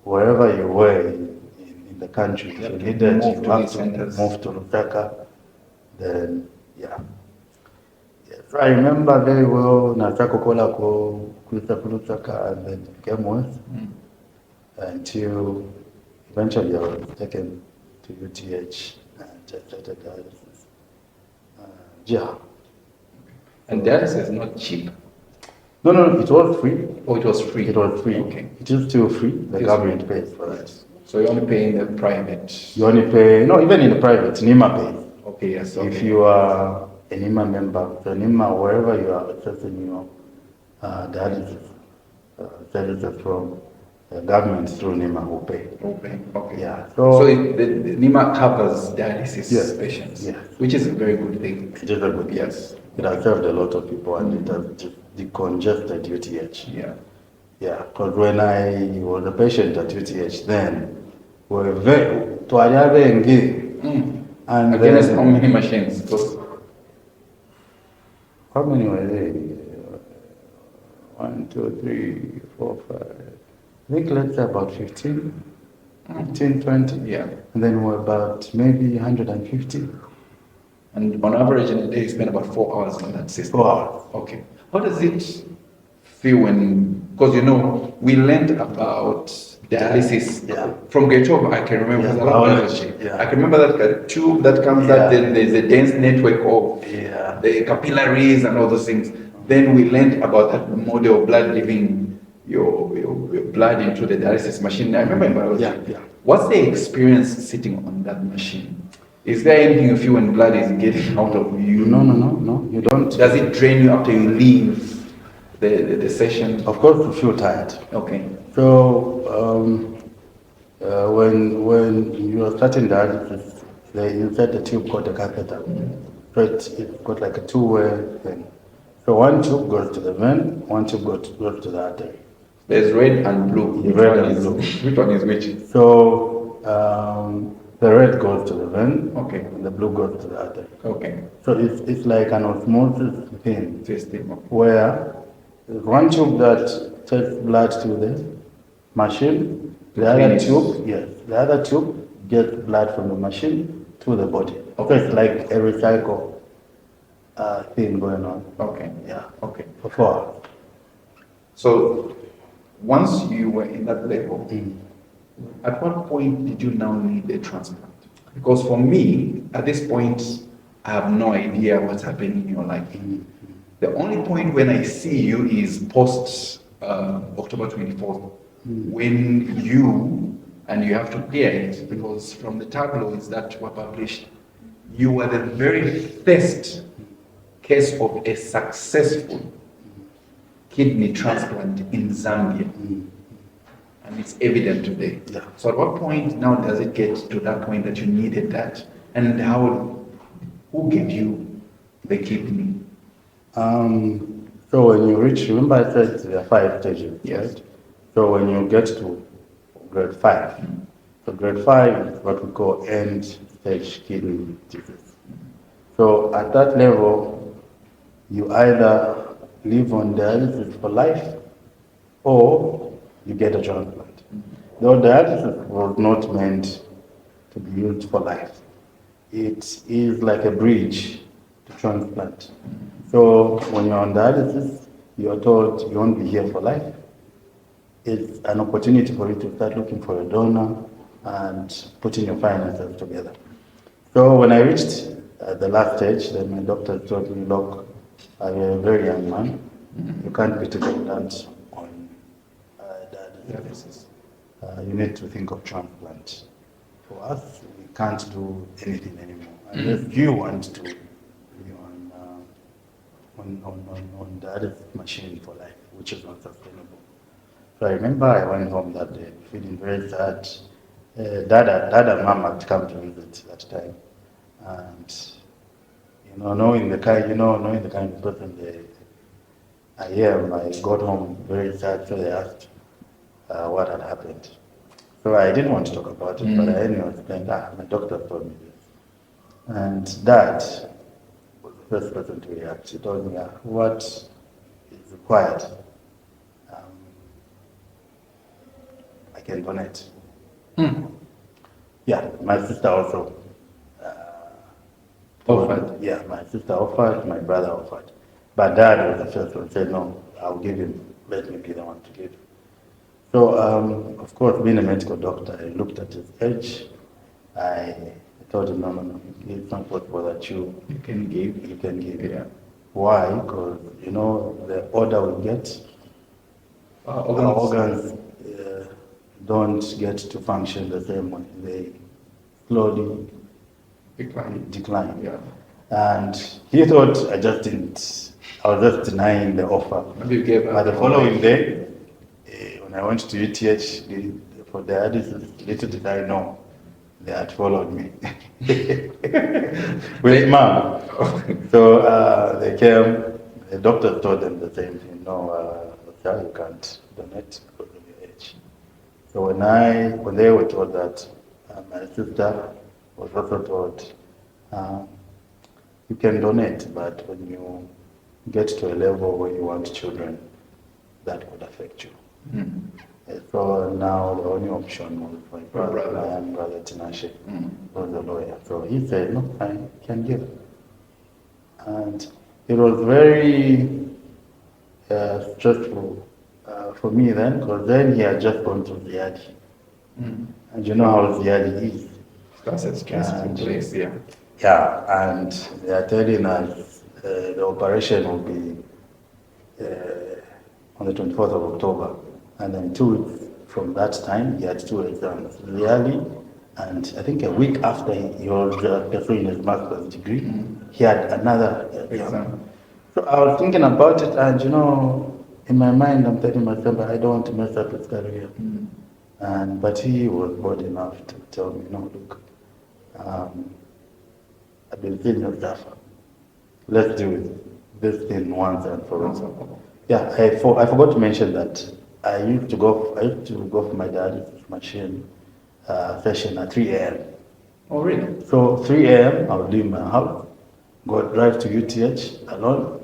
wherever you were in the country, if you needed, move you to have these to centers. move to Lusaka, then yeah. So I remember very well Nataka Kola ko Lusaka and then became worse until eventually I was taken to UTH and started dialysis. Yeah. And dialysis is not cheap. No, it was free. Oh, it was free. It was free. Okay. It is still free. The It is government free. pays for it. So you only pay in the private. You only pay, no, even in the private, NIMA pays. Okay, yes. Okay. If you are a NIMA member, so NIMA, wherever you are accessing your dialysis services from, the government through NIMA will pay. Okay. Okay. Yeah. So the NIMA covers dialysis Yes, patients, yes. which is a very good thing. It is a good, yes. It has served a lot of people and it has just decongested UTH. Yeah. Yeah, because when I was a patient at UTH then, we were very, and Against then, how many machines? Because how many were there? 1, 2, 3, 4, 5. I think let's say about 15, 20. yeah. And then we're about maybe 150. And on average in a day, you spend about 4 hours on that system. 4 hours. Okay. How does it feel when, because we learned about dialysis from grade 12, I can remember. Yeah, because I love biology. I can remember that tube that comes out, then there's a dense network of the capillaries and all those things. Then we learned about that model of blood leaving your blood into the dialysis machine. I remember in biology. What's the experience sitting on that machine? Is there anything you feel when blood is getting out of you? No, you don't. Does it drain you after you leave the session? Of course you feel tired. Okay. So when you are starting dialysis, they insert a tube called a catheter. So it's got like a two-way thing. So one tube goes to the vein, one tube goes to the artery. There's red and blue. Red and blue. Which one is which? So the red goes to the vein, Okay. and the blue goes to the artery. Okay. So it's like an osmosis thing, System. where there's one tube that takes blood to the machine, the other tube gets blood from the machine to the body. Okay. So it's like a recycle thing going on. Okay. Yeah. Okay. For 4 hours. So once you were in that level, at what point did you now need a transplant? Because for me, at this point, I have no idea what's happening in your life. The only point when I see you is post October 24th, when you have to clear it, because from the tabloids that were published, you were the very first case of a successful kidney transplant in Zambia. And it's evident today. Yeah. So at what point now does it get to that point that you needed that? And who gave you the kidney? So when you reach, remember I said there are 5 stages, Yes. right? So when you get to grade 5, so grade 5 is what we call end stage kidney disease. So at that level, you either live on dialysis for life or you get a transplant. Though dialysis was not meant to be used for life. It is like a bridge to transplant. So when you're on dialysis, you're told you won't be here for life. It's an opportunity for you to start looking for a donor and putting your finances together. So when I reached the last stage, then my doctor told me, look, you're a very young man. You can't be dependent on dialysis. You need to think of transplant. For us, we can't do anything anymore unless you want to be on dialysis machine for life, which is not sustainable. So I remember I went home that day feeling very sad. Dad and mom had come to visit that time, and knowing the kind of person I am, I got home very sad. So they asked what had happened. So I didn't want to talk about it, but I anyway explained, my doctor told me this. And Dad was the first person to react. He told me, what is required? I can donate. Yeah, my sister also Offered. Yeah, my sister offered, my brother offered. But Dad was the first one, said, no, I'll give him, let me be the one to give. So, of course, being a medical doctor, I looked at his age. I told him, no, it's not possible that you can give. You can give. Yeah. Why? Because, the order we get, our organs don't get to function the same way. They slowly decline. Yeah. And he thought I was just denying the offer. You gave But the following day, when I went to UTH for dialysis, little did I know they had followed me with Mom. So they came, the doctor told them the same thing. No, you can't donate because of your age. So when they were told that, my sister was also told, you can donate, but when you get to a level where you want children, that could affect you. So now the only option was my brother Tinashe, was a lawyer. So he said, no, I can give. And it was very stressful for me then, because then he had just gone to Ziadi. And you know how Ziadi is. That's a stressful place, yeah. Yeah, and they are telling us the operation will be on the 24th of October. And then 2 weeks from that time, he had 2 exams, yearly, and I think a week after he was pursuing his master's degree, he had another exam. So I was thinking about it, and in my mind, I'm telling myself, I don't want to mess up his career. But he was bold enough to tell me, no, look, I've been seeing you suffer. Let's do this thing once and for all. Yeah, I forgot to mention that I used to go for my dialysis machine session at 3 a.m. Oh, really? So 3 a.m. I would leave my house, drive to UTH alone,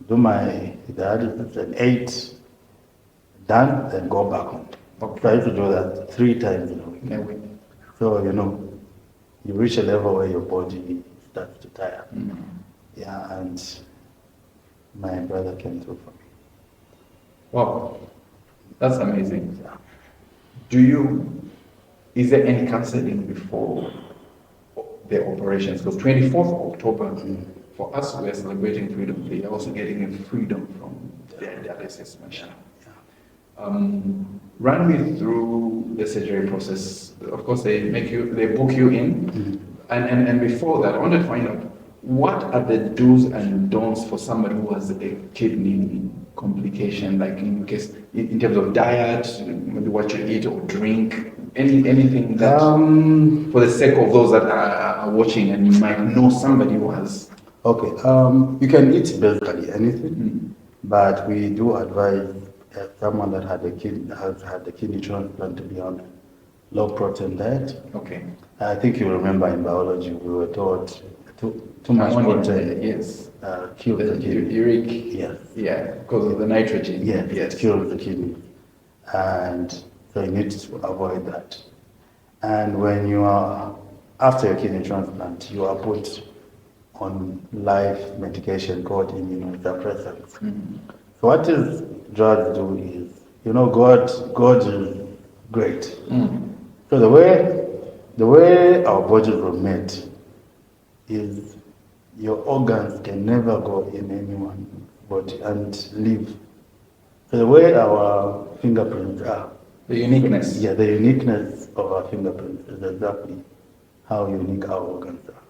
do my dialysis at 8, done, then go back home. Okay. So I used to do that 3 times in a week. So, you reach a level where your body starts to tire. Yeah, and my brother came through for me. Wow, that's amazing. Yeah. Is there any counseling before the operations? Because 24th of October, for us, we are celebrating Freedom Day, also getting freedom from the dialysis machine. Run me through the surgery process. Of course, they book you in, and before that, I wanted to find out what are the do's and don'ts for somebody who has a kidney complication, like in terms of diet, maybe what you eat or drink, anything that, for the sake of those that are watching and you might know somebody who has. Okay, you can eat basically anything, but we do advise someone that has had a kidney transplant to be on a low protein diet. Okay. I think you remember in biology we were taught too much protein. Yes. Kills the kidney. Uric. Yes. Yeah, because of the nitrogen. Yes, it kills the kidney. And so you need to avoid that. And when you are, after your kidney transplant, you are put on live medication called immunosuppressants. So what these drugs do is, God is great. So the way our bodies were made is your organs can never go in anyone's body and live. So the way our fingerprints are, the uniqueness. Yeah, the uniqueness of our fingerprints is exactly how unique our organs are.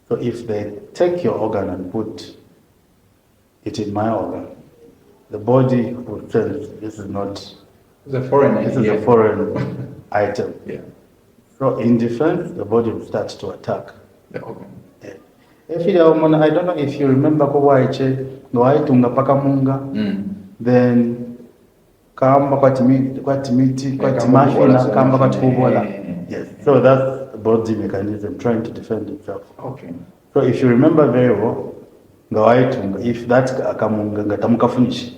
So if they take your organ and put it in my organ, the body will sense this is not. It's a foreign. This is a foreign item. Yeah. So in defense, the body will start to attack the organ. I don't know if you remember tunga paka munga, then kamba kwati miti kwati mafina kamba kwati kubola. Yes, so that's body mechanism trying to defend itself. Okay. So if you remember very well, if that finish,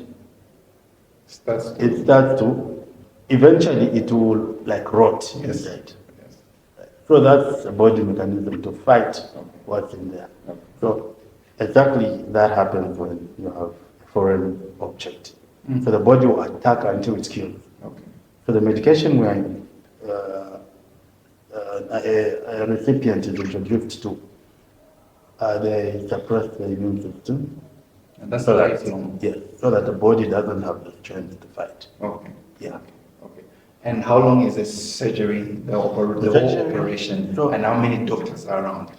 it starts to, eventually it will like rot inside. Yes. So that's a body mechanism to fight what's in there. Okay. So exactly that happens when you have a foreign object. So the body will attack until it's killed. Okay. So the medication when a recipient is introduced to, they suppress the immune system. And that's So that, lifelong. yes, so that the body doesn't have the strength to fight. Okay. Yeah. Okay. And how long is the surgery, the whole operation, So- and how many doctors are around?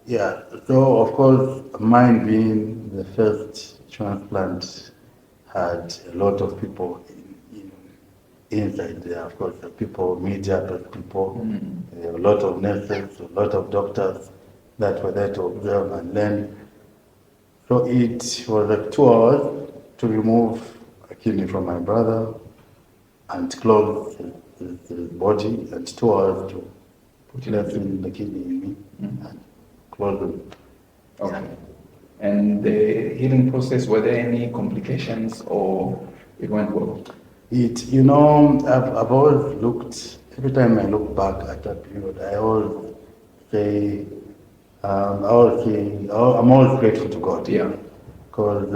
Yeah, so of course, mine being the first transplant had a lot of people inside there. Of course, the people, media people, a lot of nurses, a lot of doctors that were there to observe and learn. So it was like 2 hours to remove a kidney from my brother and close his body, and 2 hours to put in the kidney in me and close them. Okay. And the healing process, were there any complications or it went well? I've always looked, every time I look back at that period, I always say, I'm always grateful to God. Yeah. Because,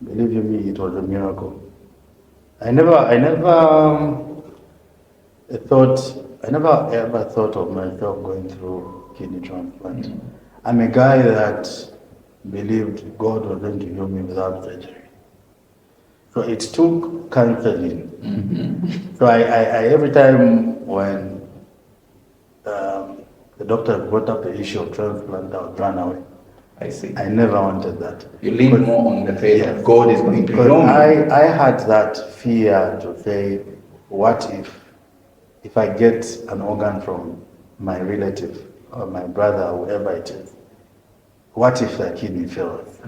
believe you me, it was a miracle. I never ever thought of myself going through kidney transplant. I'm a guy that believed God was going to heal me without surgery. So it took counseling. So I every time when the doctor brought up the issue of transplant, I would run away. I see. I never wanted that. You lean more on the faith that God is going to Because heal me. I had that fear to say, what if I get an organ from my relative or my brother or whoever it is, what if the kidney fails?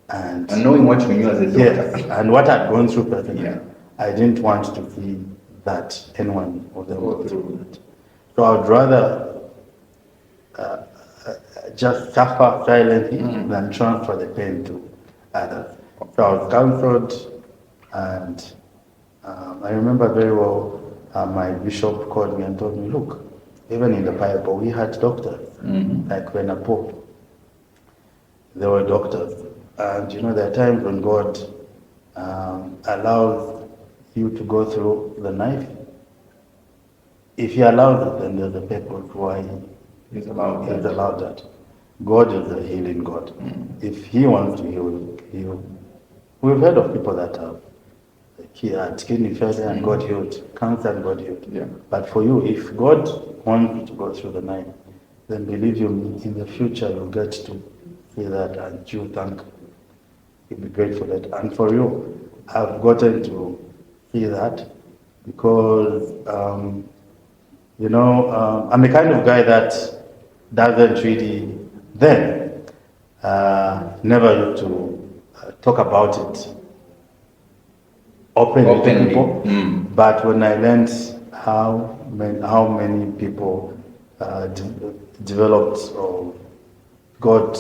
And knowing what you knew as a doctor. yes, and what I'd gone through personally, Yeah. I didn't want to see that anyone of them Go go through. through it. So I'd rather just suffer silently than transfer the pain to others. So I was counseled, and I remember very well my bishop called me and told me, look, even in the Bible we had doctors, like when a pope, there were doctors. And there are times when God allows you to go through the knife. If he allows it, then there's a purpose why He's allowed He's that. allowed that. God is a healing God. If he wants to heal, heal. We've heard of people that have kidney failure and God healed, cancer and God healed. Yeah. But for you, if God wants you to go through the knife, then believe you me, in the future you'll get to see that and you'll be grateful for that. And for you, I've gotten to see that because, I'm the kind of guy that doesn't really never used to talk about it openly to people. But when I learned how many people developed or got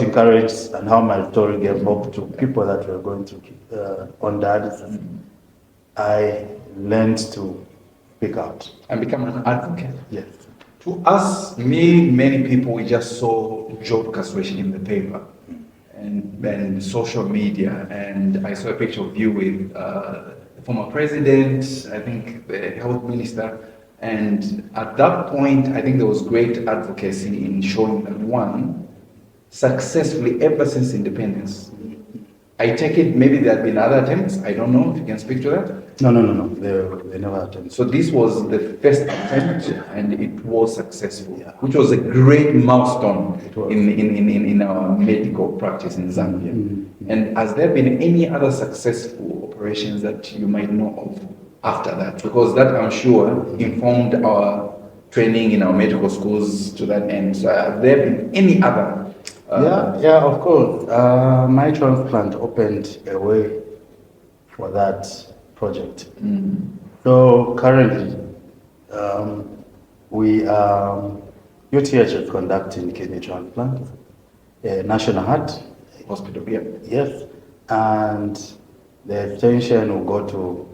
encouraged, and how my story gave hope to people that were going through on dialysis, I learned to speak out. And become an advocate. Yes. To us, many people, we just saw Job Kasweshi in the paper and social media, and I saw a picture of you with the former president, I think the health minister, and at that point, I think there was great advocacy in showing that one, successfully ever since independence. I take it maybe there had been other attempts, I don't know if you can speak to that. No. They never attempted. So this was the first attempt, and it was successful, Yeah. which was a great milestone It was. in our medical practice in Zambia. And has there been any other successful operations that you might know of after that? Because that, I'm sure, informed our training in our medical schools to that end. So have there been any other? Yeah, of course. My transplant opened a way for that project. So currently, We UTH is conducting kidney transplant, National Heart, Hospital, yeah. yes, and the extension will go to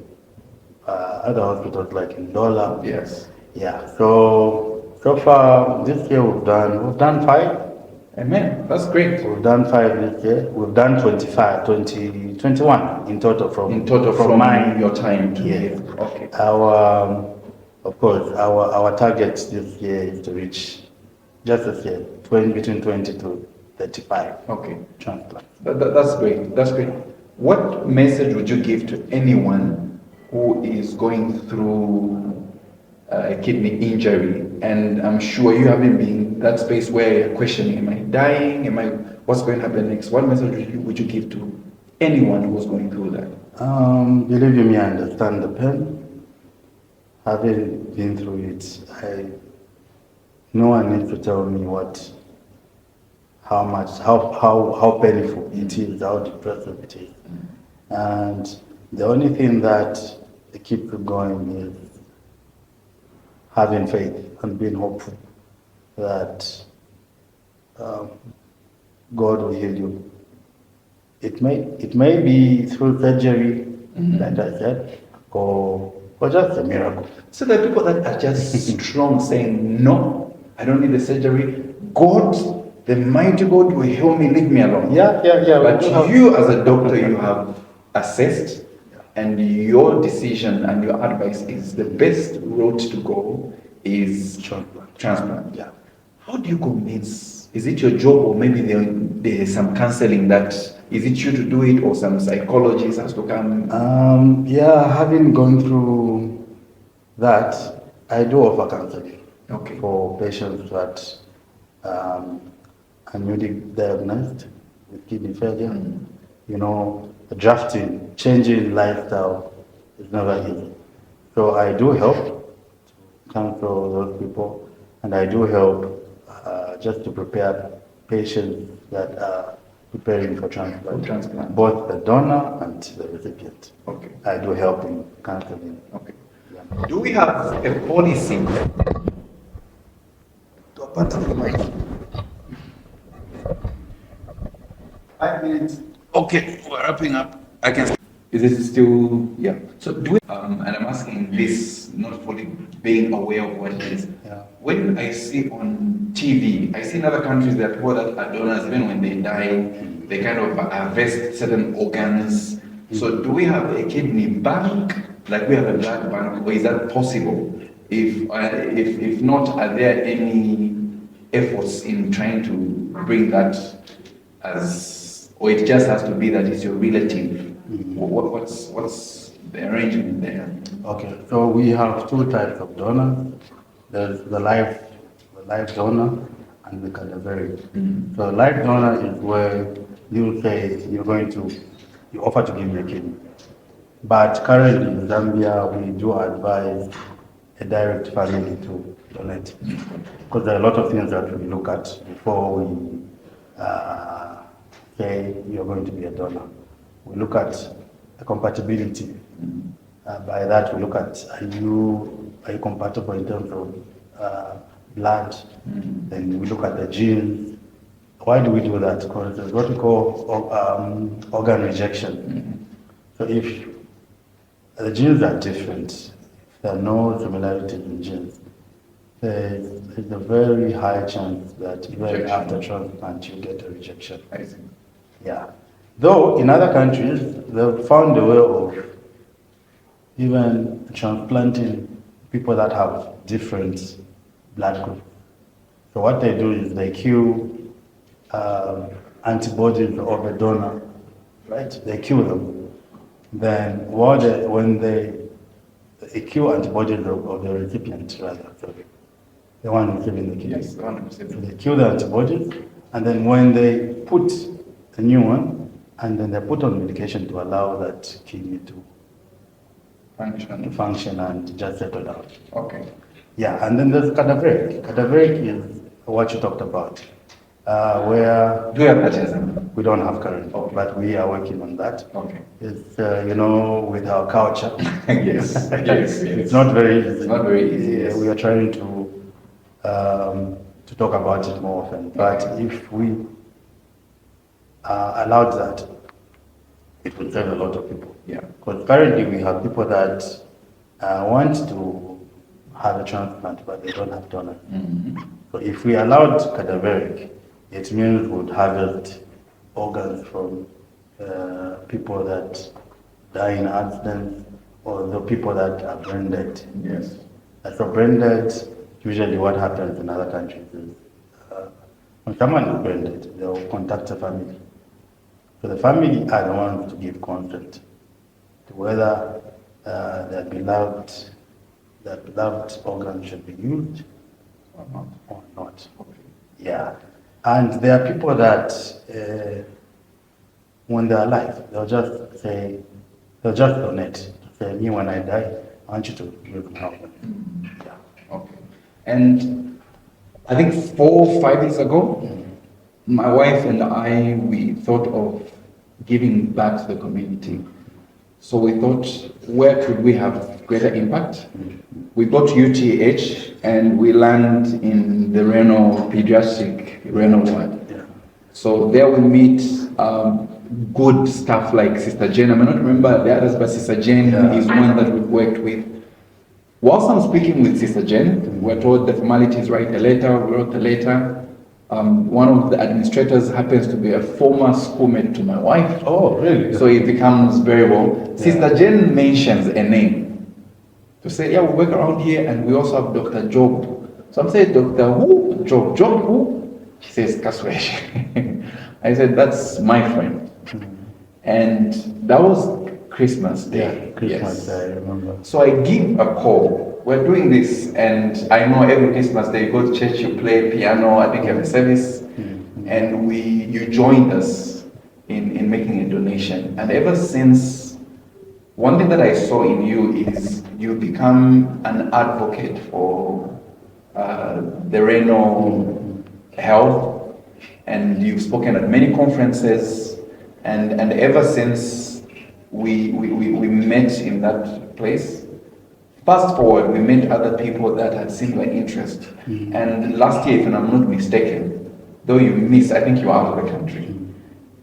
other hospitals like in Dola. Yes. Yeah. So far this year we've done 5. Amen. That's great. We've done 5 this year. We've done 21 in total from From your time to yes. here. Okay. Of course, our target this year is to reach just this year between 20 to 35. Okay. Transplant. That's great. That's great. What message would you give to anyone who is going through a kidney injury? And I'm sure you haven't been in that space where you're questioning, am I dying? What's going to happen next? What message would you give to anyone who's going through that? Believe you me, I understand the pain. Having been through it, no one needs to tell me how painful it is, how depressive it is. And the only thing that keeps you going is having faith and being hopeful that God will heal you. It may be through surgery, like I said, or just a miracle. So there are people that are just strong saying, no, I don't need the surgery. God, the mighty God will heal me, leave me alone. Yeah. But you as a doctor, you have assessed, and your decision and your advice is the best route to go is transplant. Yeah. How do you convince? Is it your job, or maybe there's some counseling that, is it you to do it, or some psychologist has to come? Having gone through that, I do offer counseling for patients that are newly diagnosed with kidney failure. Drafting, changing lifestyle is never easy. So I do help to counsel those people, and I do help just to prepare patients that are preparing for transplant, both the donor and the recipient. Okay. I do help in counseling. Okay. Yeah. Do we have a policy? 5 minutes. Okay, we're wrapping up. I can. Is it still? Yeah. So do we? And I'm asking this not fully being aware of what it is. Yeah. When I see on TV, I see in other countries there are people that are donors. Even when they die, they kind of harvest certain organs. So do we have a kidney bank like we have a blood bank, or is that possible? If not, are there any efforts in trying to bring that as, or it just has to be that it's your relative? What's the arrangement there? Okay, so we have 2 types of donors. There's the live donor and the cadaveric. So live donor is where you say you offer to give your kidney. But currently in Zambia, we do advise a direct family to donate, because there are a lot of things that we look at before we say you're going to be a donor. We look at the compatibility. By that, we look at are you compatible in terms of blood? Then we look at the genes. Why do we do that? Because there's what we call organ rejection. So if the genes are different, if there are no similarities in genes, there's a very high chance that even after transplant you get a rejection. I see. Yeah. Though in other countries, they've found a way of even transplanting people that have different blood groups. So what they do is they kill antibodies of a donor, right? They kill them. Then when they kill antibodies of the recipient, rather, sorry, the one receiving the kidney. Yes, the one receiving. So they kill the antibodies, and then when they put a new one, and then they put on medication to allow that kidney to function and just settle down. Okay. Yeah, and then there's cadaveric. Cadaveric is what you talked about, where do you have that? We don't have currently, Okay. but we are working on that. Okay. It's, with our culture. Yes, yes. It's not very easy. It's not very easy, yes. We are trying to talk about it more often. But Okay. if we allowed that, it will save a lot of people. Yeah. Because currently we have people that want to have a transplant, but they don't have donors. Mm-hmm. So if we allowed cadaveric, it means we would harvest organs from people that die in accidents or the people that are brain dead. Yes. So brain dead, usually what happens in other countries is when someone is brain dead, they'll contact the family. So the family are the ones to give consent to whether their beloved organ should be used or not. Okay. Yeah. And there are people that when they're alive, they'll just donate. Say, me when I die, I want you to give me organ. Yeah. Okay. And I think 4 or 5 years ago, my wife and I, we thought of giving back to the community. So we thought, where could we have greater impact? We got UTH and we land in the renal pediatric renal ward. Yeah. So there we meet good staff like Sister Jane. I may not remember the others, but Sister Jane is one that we've worked with. Whilst I'm speaking with Sister Jane, we're told the formalities, write a letter. We wrote the letter. One of the administrators happens to be a former schoolmate to my wife. Oh, really? So it becomes very well. Sister Jane mentions a name to say, yeah, we work around here and we also have Dr. Job. So I'm saying, Dr. who? Job. Job who? She says, Kasweshi. I said, that's my friend. And that was Christmas Day. Yeah, Christmas Yes. Day, I remember. So I give a call. We're doing this, and I know every Christmas Day you go to church, you play piano, I think you have a service, and you joined us in making a donation. And ever since, one thing that I saw in you is you become an advocate for the renal health, and you've spoken at many conferences, and ever since we met in that place. Fast forward, we met other people that had similar interest. And last year, if I'm not mistaken, though you missed, I think you are out of the country,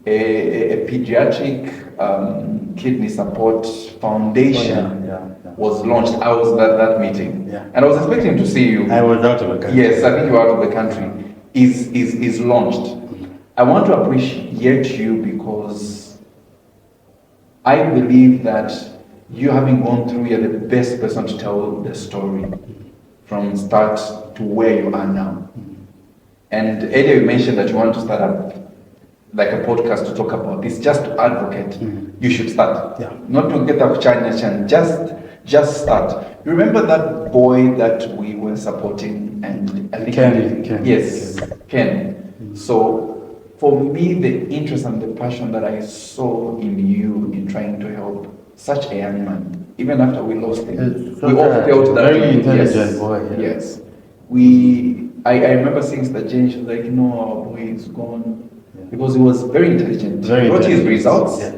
a pediatric kidney support foundation was launched. I was at that meeting. Yeah. And I was expecting to see you. I was out of the country. Yes, I think you are out of the country. Is launched. I want to appreciate you because I believe that you having gone through, you're the best person to tell the story from start to where you are now. And earlier you mentioned that you want to start up like a podcast to talk about this, just to advocate. You should start. Yeah. Not to get up challenge and just start. You remember that boy that we were supporting and I think Ken. Yes, Ken. So for me, the interest and the passion that I saw in you in trying to help such a young man, even after we lost him, we all felt that. Very intelligent boy. Yeah. Yes. I remember seeing that Jane, she was like, no, our boy is gone. Yeah. Because he was very intelligent. Very He wrote his intelligent. results Yeah.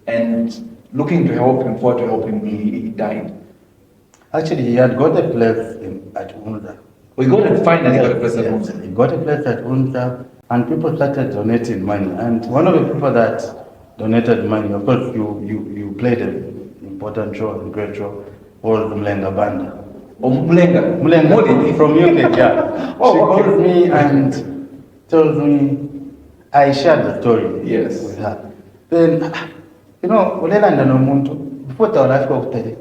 and looking to help him, forward to help him, he died. Actually, he had got a place at Unza. We finally got a place at Yes, home. he got a place at Unza, and people started donating money. And one of the people that donated money, of course, you played an important role, a great role, was Mlenga Banda. Oh, Mlenga. Mlenga from UK, yeah. Oh, she okay. called me and told me, I shared the story Yes. with her. Then, Ulelanda no muntu, before the life of the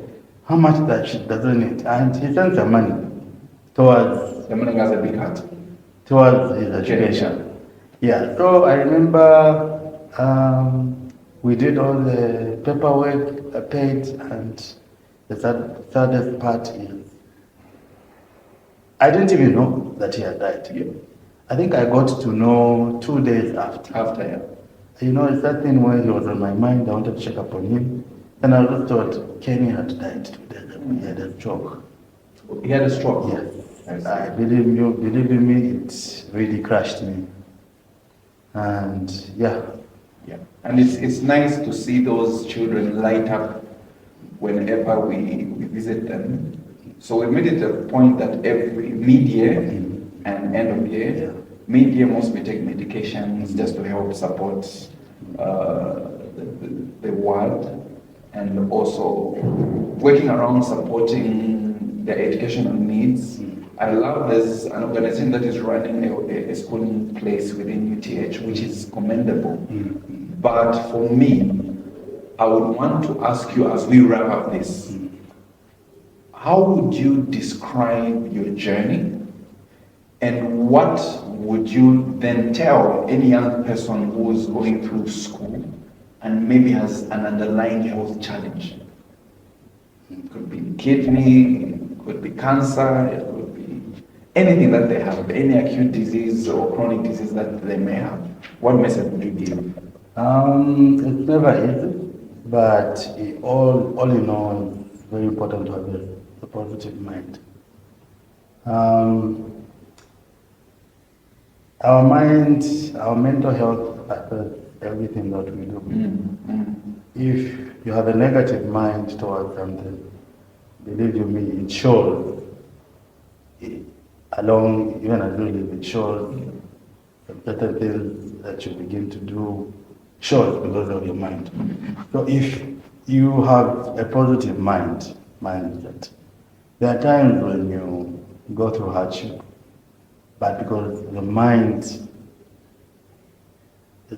how much that she doesn't need. And he sent some money towards The Mlenga has a big heart. his education. Yeah, so I remember we did all the paperwork, paid, and the saddest part is I didn't even know that he had died. Yeah. I think I got to know 2 days after. After, yeah. It's that thing where he was on my mind, I wanted to check up on him. And I just thought Kenny had died 2 days ago. He had a stroke. He had a stroke. Yes. I believe in me, it really crushed me. And yeah, Yeah, and it's nice to see those children light up whenever we visit them. So we made it a point that every mid-year and end of year, mid-year most we take medications just to help support the ward, and also working around supporting their educational needs. I love there's an organization that is running a schooling place within UTH, which is commendable. But for me, I would want to ask you as we wrap up this, how would you describe your journey? And what would you then tell any young person who is going through school and maybe has an underlying health challenge? It could be kidney, it could be cancer, it could be anything that they have, any acute disease or chronic disease that they may have. What message would you give? It's never easy, but all in all, it's very important to have a positive mind. Our mind, our mental health affects everything that we do. If you have a negative mind towards something, believe you me, it shows. Even as you live, it shows certain things that you begin to do shows because of your mind. So if you have a positive mindset, there are times when you go through hardship, but because the mind,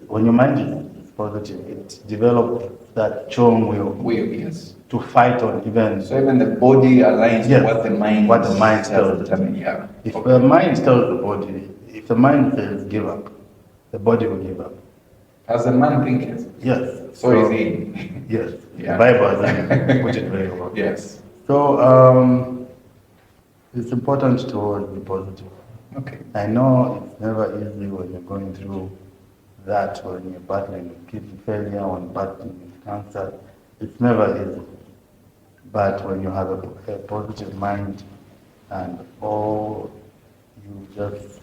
when your mind is positive, it develops that strong will Yes. to fight on even. So even the body aligns Yes, with what the mind tells them. Yeah. If the mind tells the body, if the mind says give up, the body will give up. As a man thinketh, Yes. so is he. Yes. Yeah. The Bible has put it very well. Yes. So it's important to be positive. Okay. I know it's never easy when you're going through that, when you're battling with kidney failure, when battling with cancer. It's never easy. But when you have a positive mind and when you just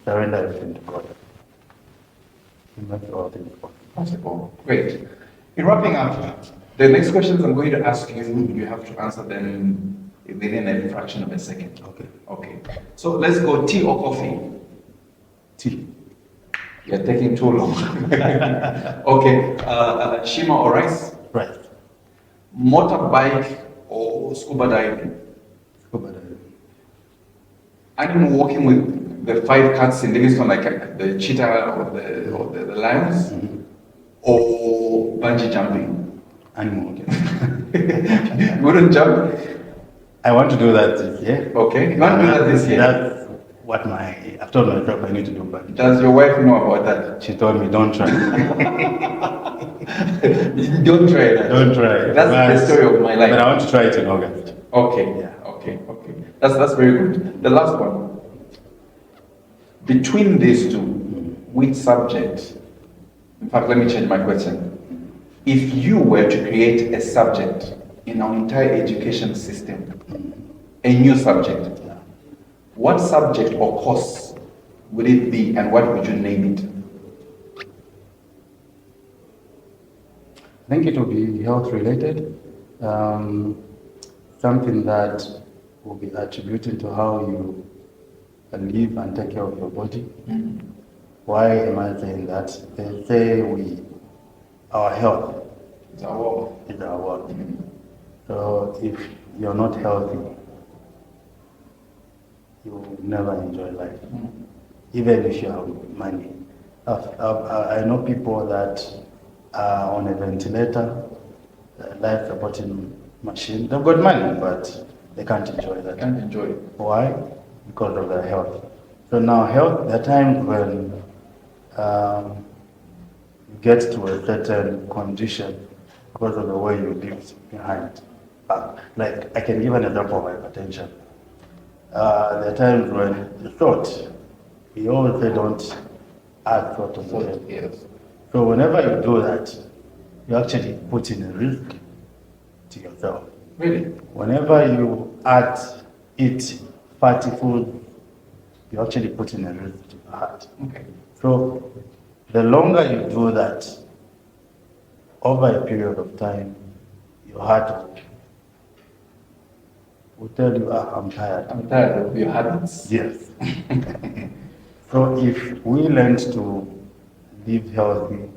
surrender everything to God, it makes all things Possible. Great. In wrapping up, the next questions I'm going to ask you, you have to answer them within a fraction of a second. Okay. So let's go, tea or coffee? Tea. You're taking too long. Okay. Shima or rice? Right. Motorbike or scuba diving? Scuba diving. Animal walking with the 5 cats in Livingston, like the cheetah or the lions, or bungee jumping? Animal walking. You wouldn't jump? I want to do that this year. Okay, you want to do that this year? That's what I've told myself I need to do, but Does your wife know about that? she told me don't try. Don't try that. Don't try. That's the story of my life. But I want to try it in August. Okay. Yeah. Okay. That's very good. The last one. Between these two, which subject? In fact, let me change my question. If you were to create a subject in our entire education system, a new subject, what subject or course would it be, and what would you name it? I think it will be health related, something that will be attributed to how you live and take care of your body. Why am I saying that? They say our health Is our work. is our wealth. So if you're not healthy, you will never enjoy life, even if you have money. I know people that are on a ventilator, life supporting machine. They've got money, but they can't enjoy that. Can't enjoy it. Why? Because of their health. So now health, there are times when you get to a certain condition because of the way you live behind. Like, I can give an example of hypertension. There are times when the thought, we always say don't add thought to the head. Yes. So whenever you do that, you actually put in a risk to yourself. Really? Whenever you eat fatty food, you actually put in a risk to your heart. Okay. So the longer you do that, over a period of time, your heart will tell you, I'm tired. I'm tired of your habits. Yes. So if we learn to live healthy,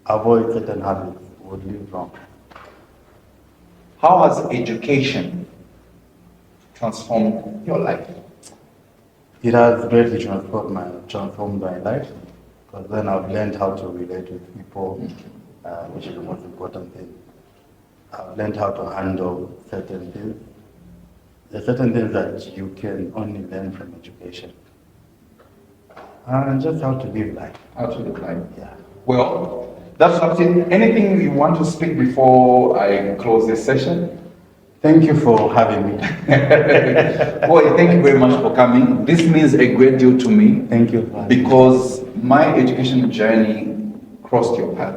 avoid certain habits, we would live long. How has education transformed your life? It has greatly transformed my life, because then I've learned how to relate with people, which is the most important thing. I've learned how to handle certain things. There are certain things that you can only learn from education. And just how to live life. How to live life? Yeah. Well, that's something. Anything you want to speak before I close this session? Thank you for having me. Boy, thank you very much for coming. This means a great deal to me. Thank you. Because my education journey crossed your path.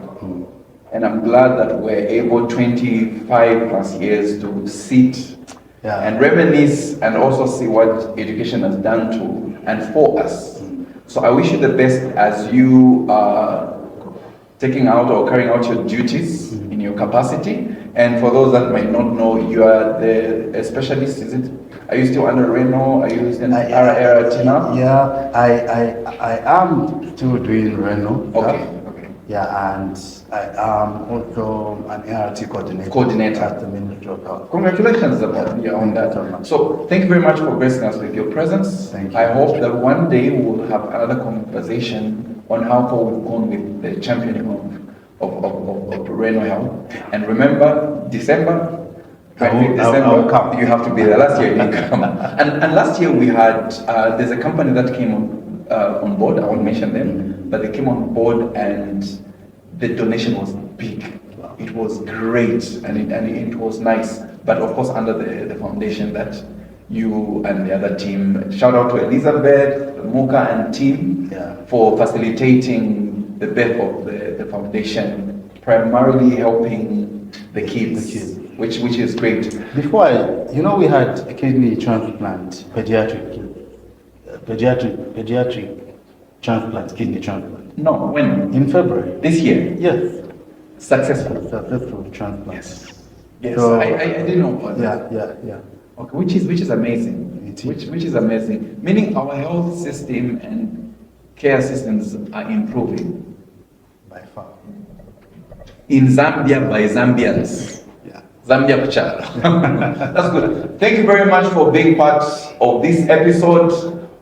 And I'm glad that we're able 25 plus years to sit and reminisce and also see what education has done to and for us. So I wish you the best as you are taking out or carrying out your duties in your capacity. And for those that might not know, you are a specialist, is it? Are you still under Reno? Are you still in RRT now? Yeah, I am still doing Reno. Okay. Yeah, and I am also an ART coordinator at the Ministry of Health. Congratulations on that. So thank you very much for gracing us with your presence. Thank you. I hope that one day we'll have another conversation on how far we've gone with the championing of Reno Health. And remember, December, 25th December, come. you have to be there. Last year you didn't come. And last year we had, there's a company that came on board, I won't mention them, but they came on board and the donation was big. It was great and it was nice. But of course under the foundation that you and the other team, shout out to Elizabeth, Muka and team for facilitating the birth of the foundation, primarily helping the kids. Which is great. Before we had a kidney transplant, pediatric kidney transplant. No, when? In February. This year? Yes. Successful transplant. Yes. So, I didn't know about that. Yeah. Okay, which is amazing. Which is amazing. Meaning our health system and care systems are improving. By far. In Zambia by Zambians. Yeah. Zambia Kuchala. That's good. Thank you very much for being part of this episode.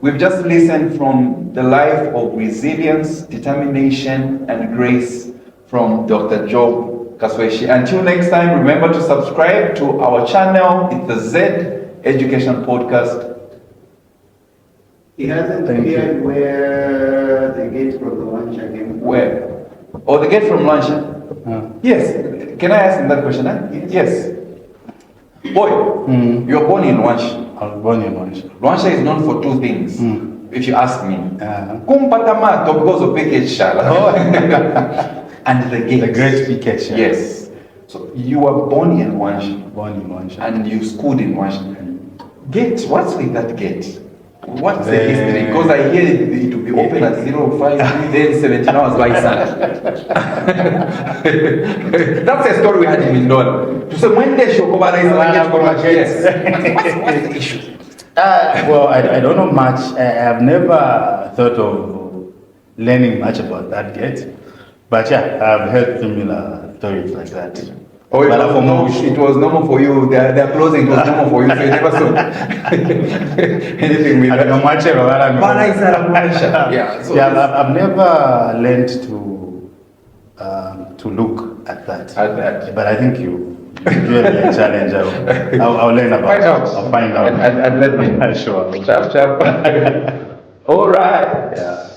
We've just listened from the life of resilience, determination, and grace from Dr. Job Kasweshi. Until next time, remember to subscribe to our channel. It's the Z Education Podcast. He hasn't cleared where the gate from the lunch came. Where? Oh, the gate from lunch? Yes. Can I ask him that question? Yes. Boy, you're born in Luanshi. I was born in Luanshi. Luanshi is known for two things, if you ask me. Kumpatama because of package shala. And the gate. The great PK. Yes. So you were born in Luanshi. Born in Luanshi. And you schooled in Luanshi. Gate, what's with that gate? What's the history? Because I hear it will be open at 05, then 17 hours by sun. That's a story we had in Mindon. To say when they show over what's the issue? Well, I don't know much. I've never thought of learning much about that yet. But yeah, I've heard similar stories like that. Oh, it was normal for you. They're closing. It was normal for you. So you never saw anything with that. I've never learned to look at that. But I think you give me a challenge. I'll learn about it. I'll find out. And let me. Sure. Chap. All right. Yeah.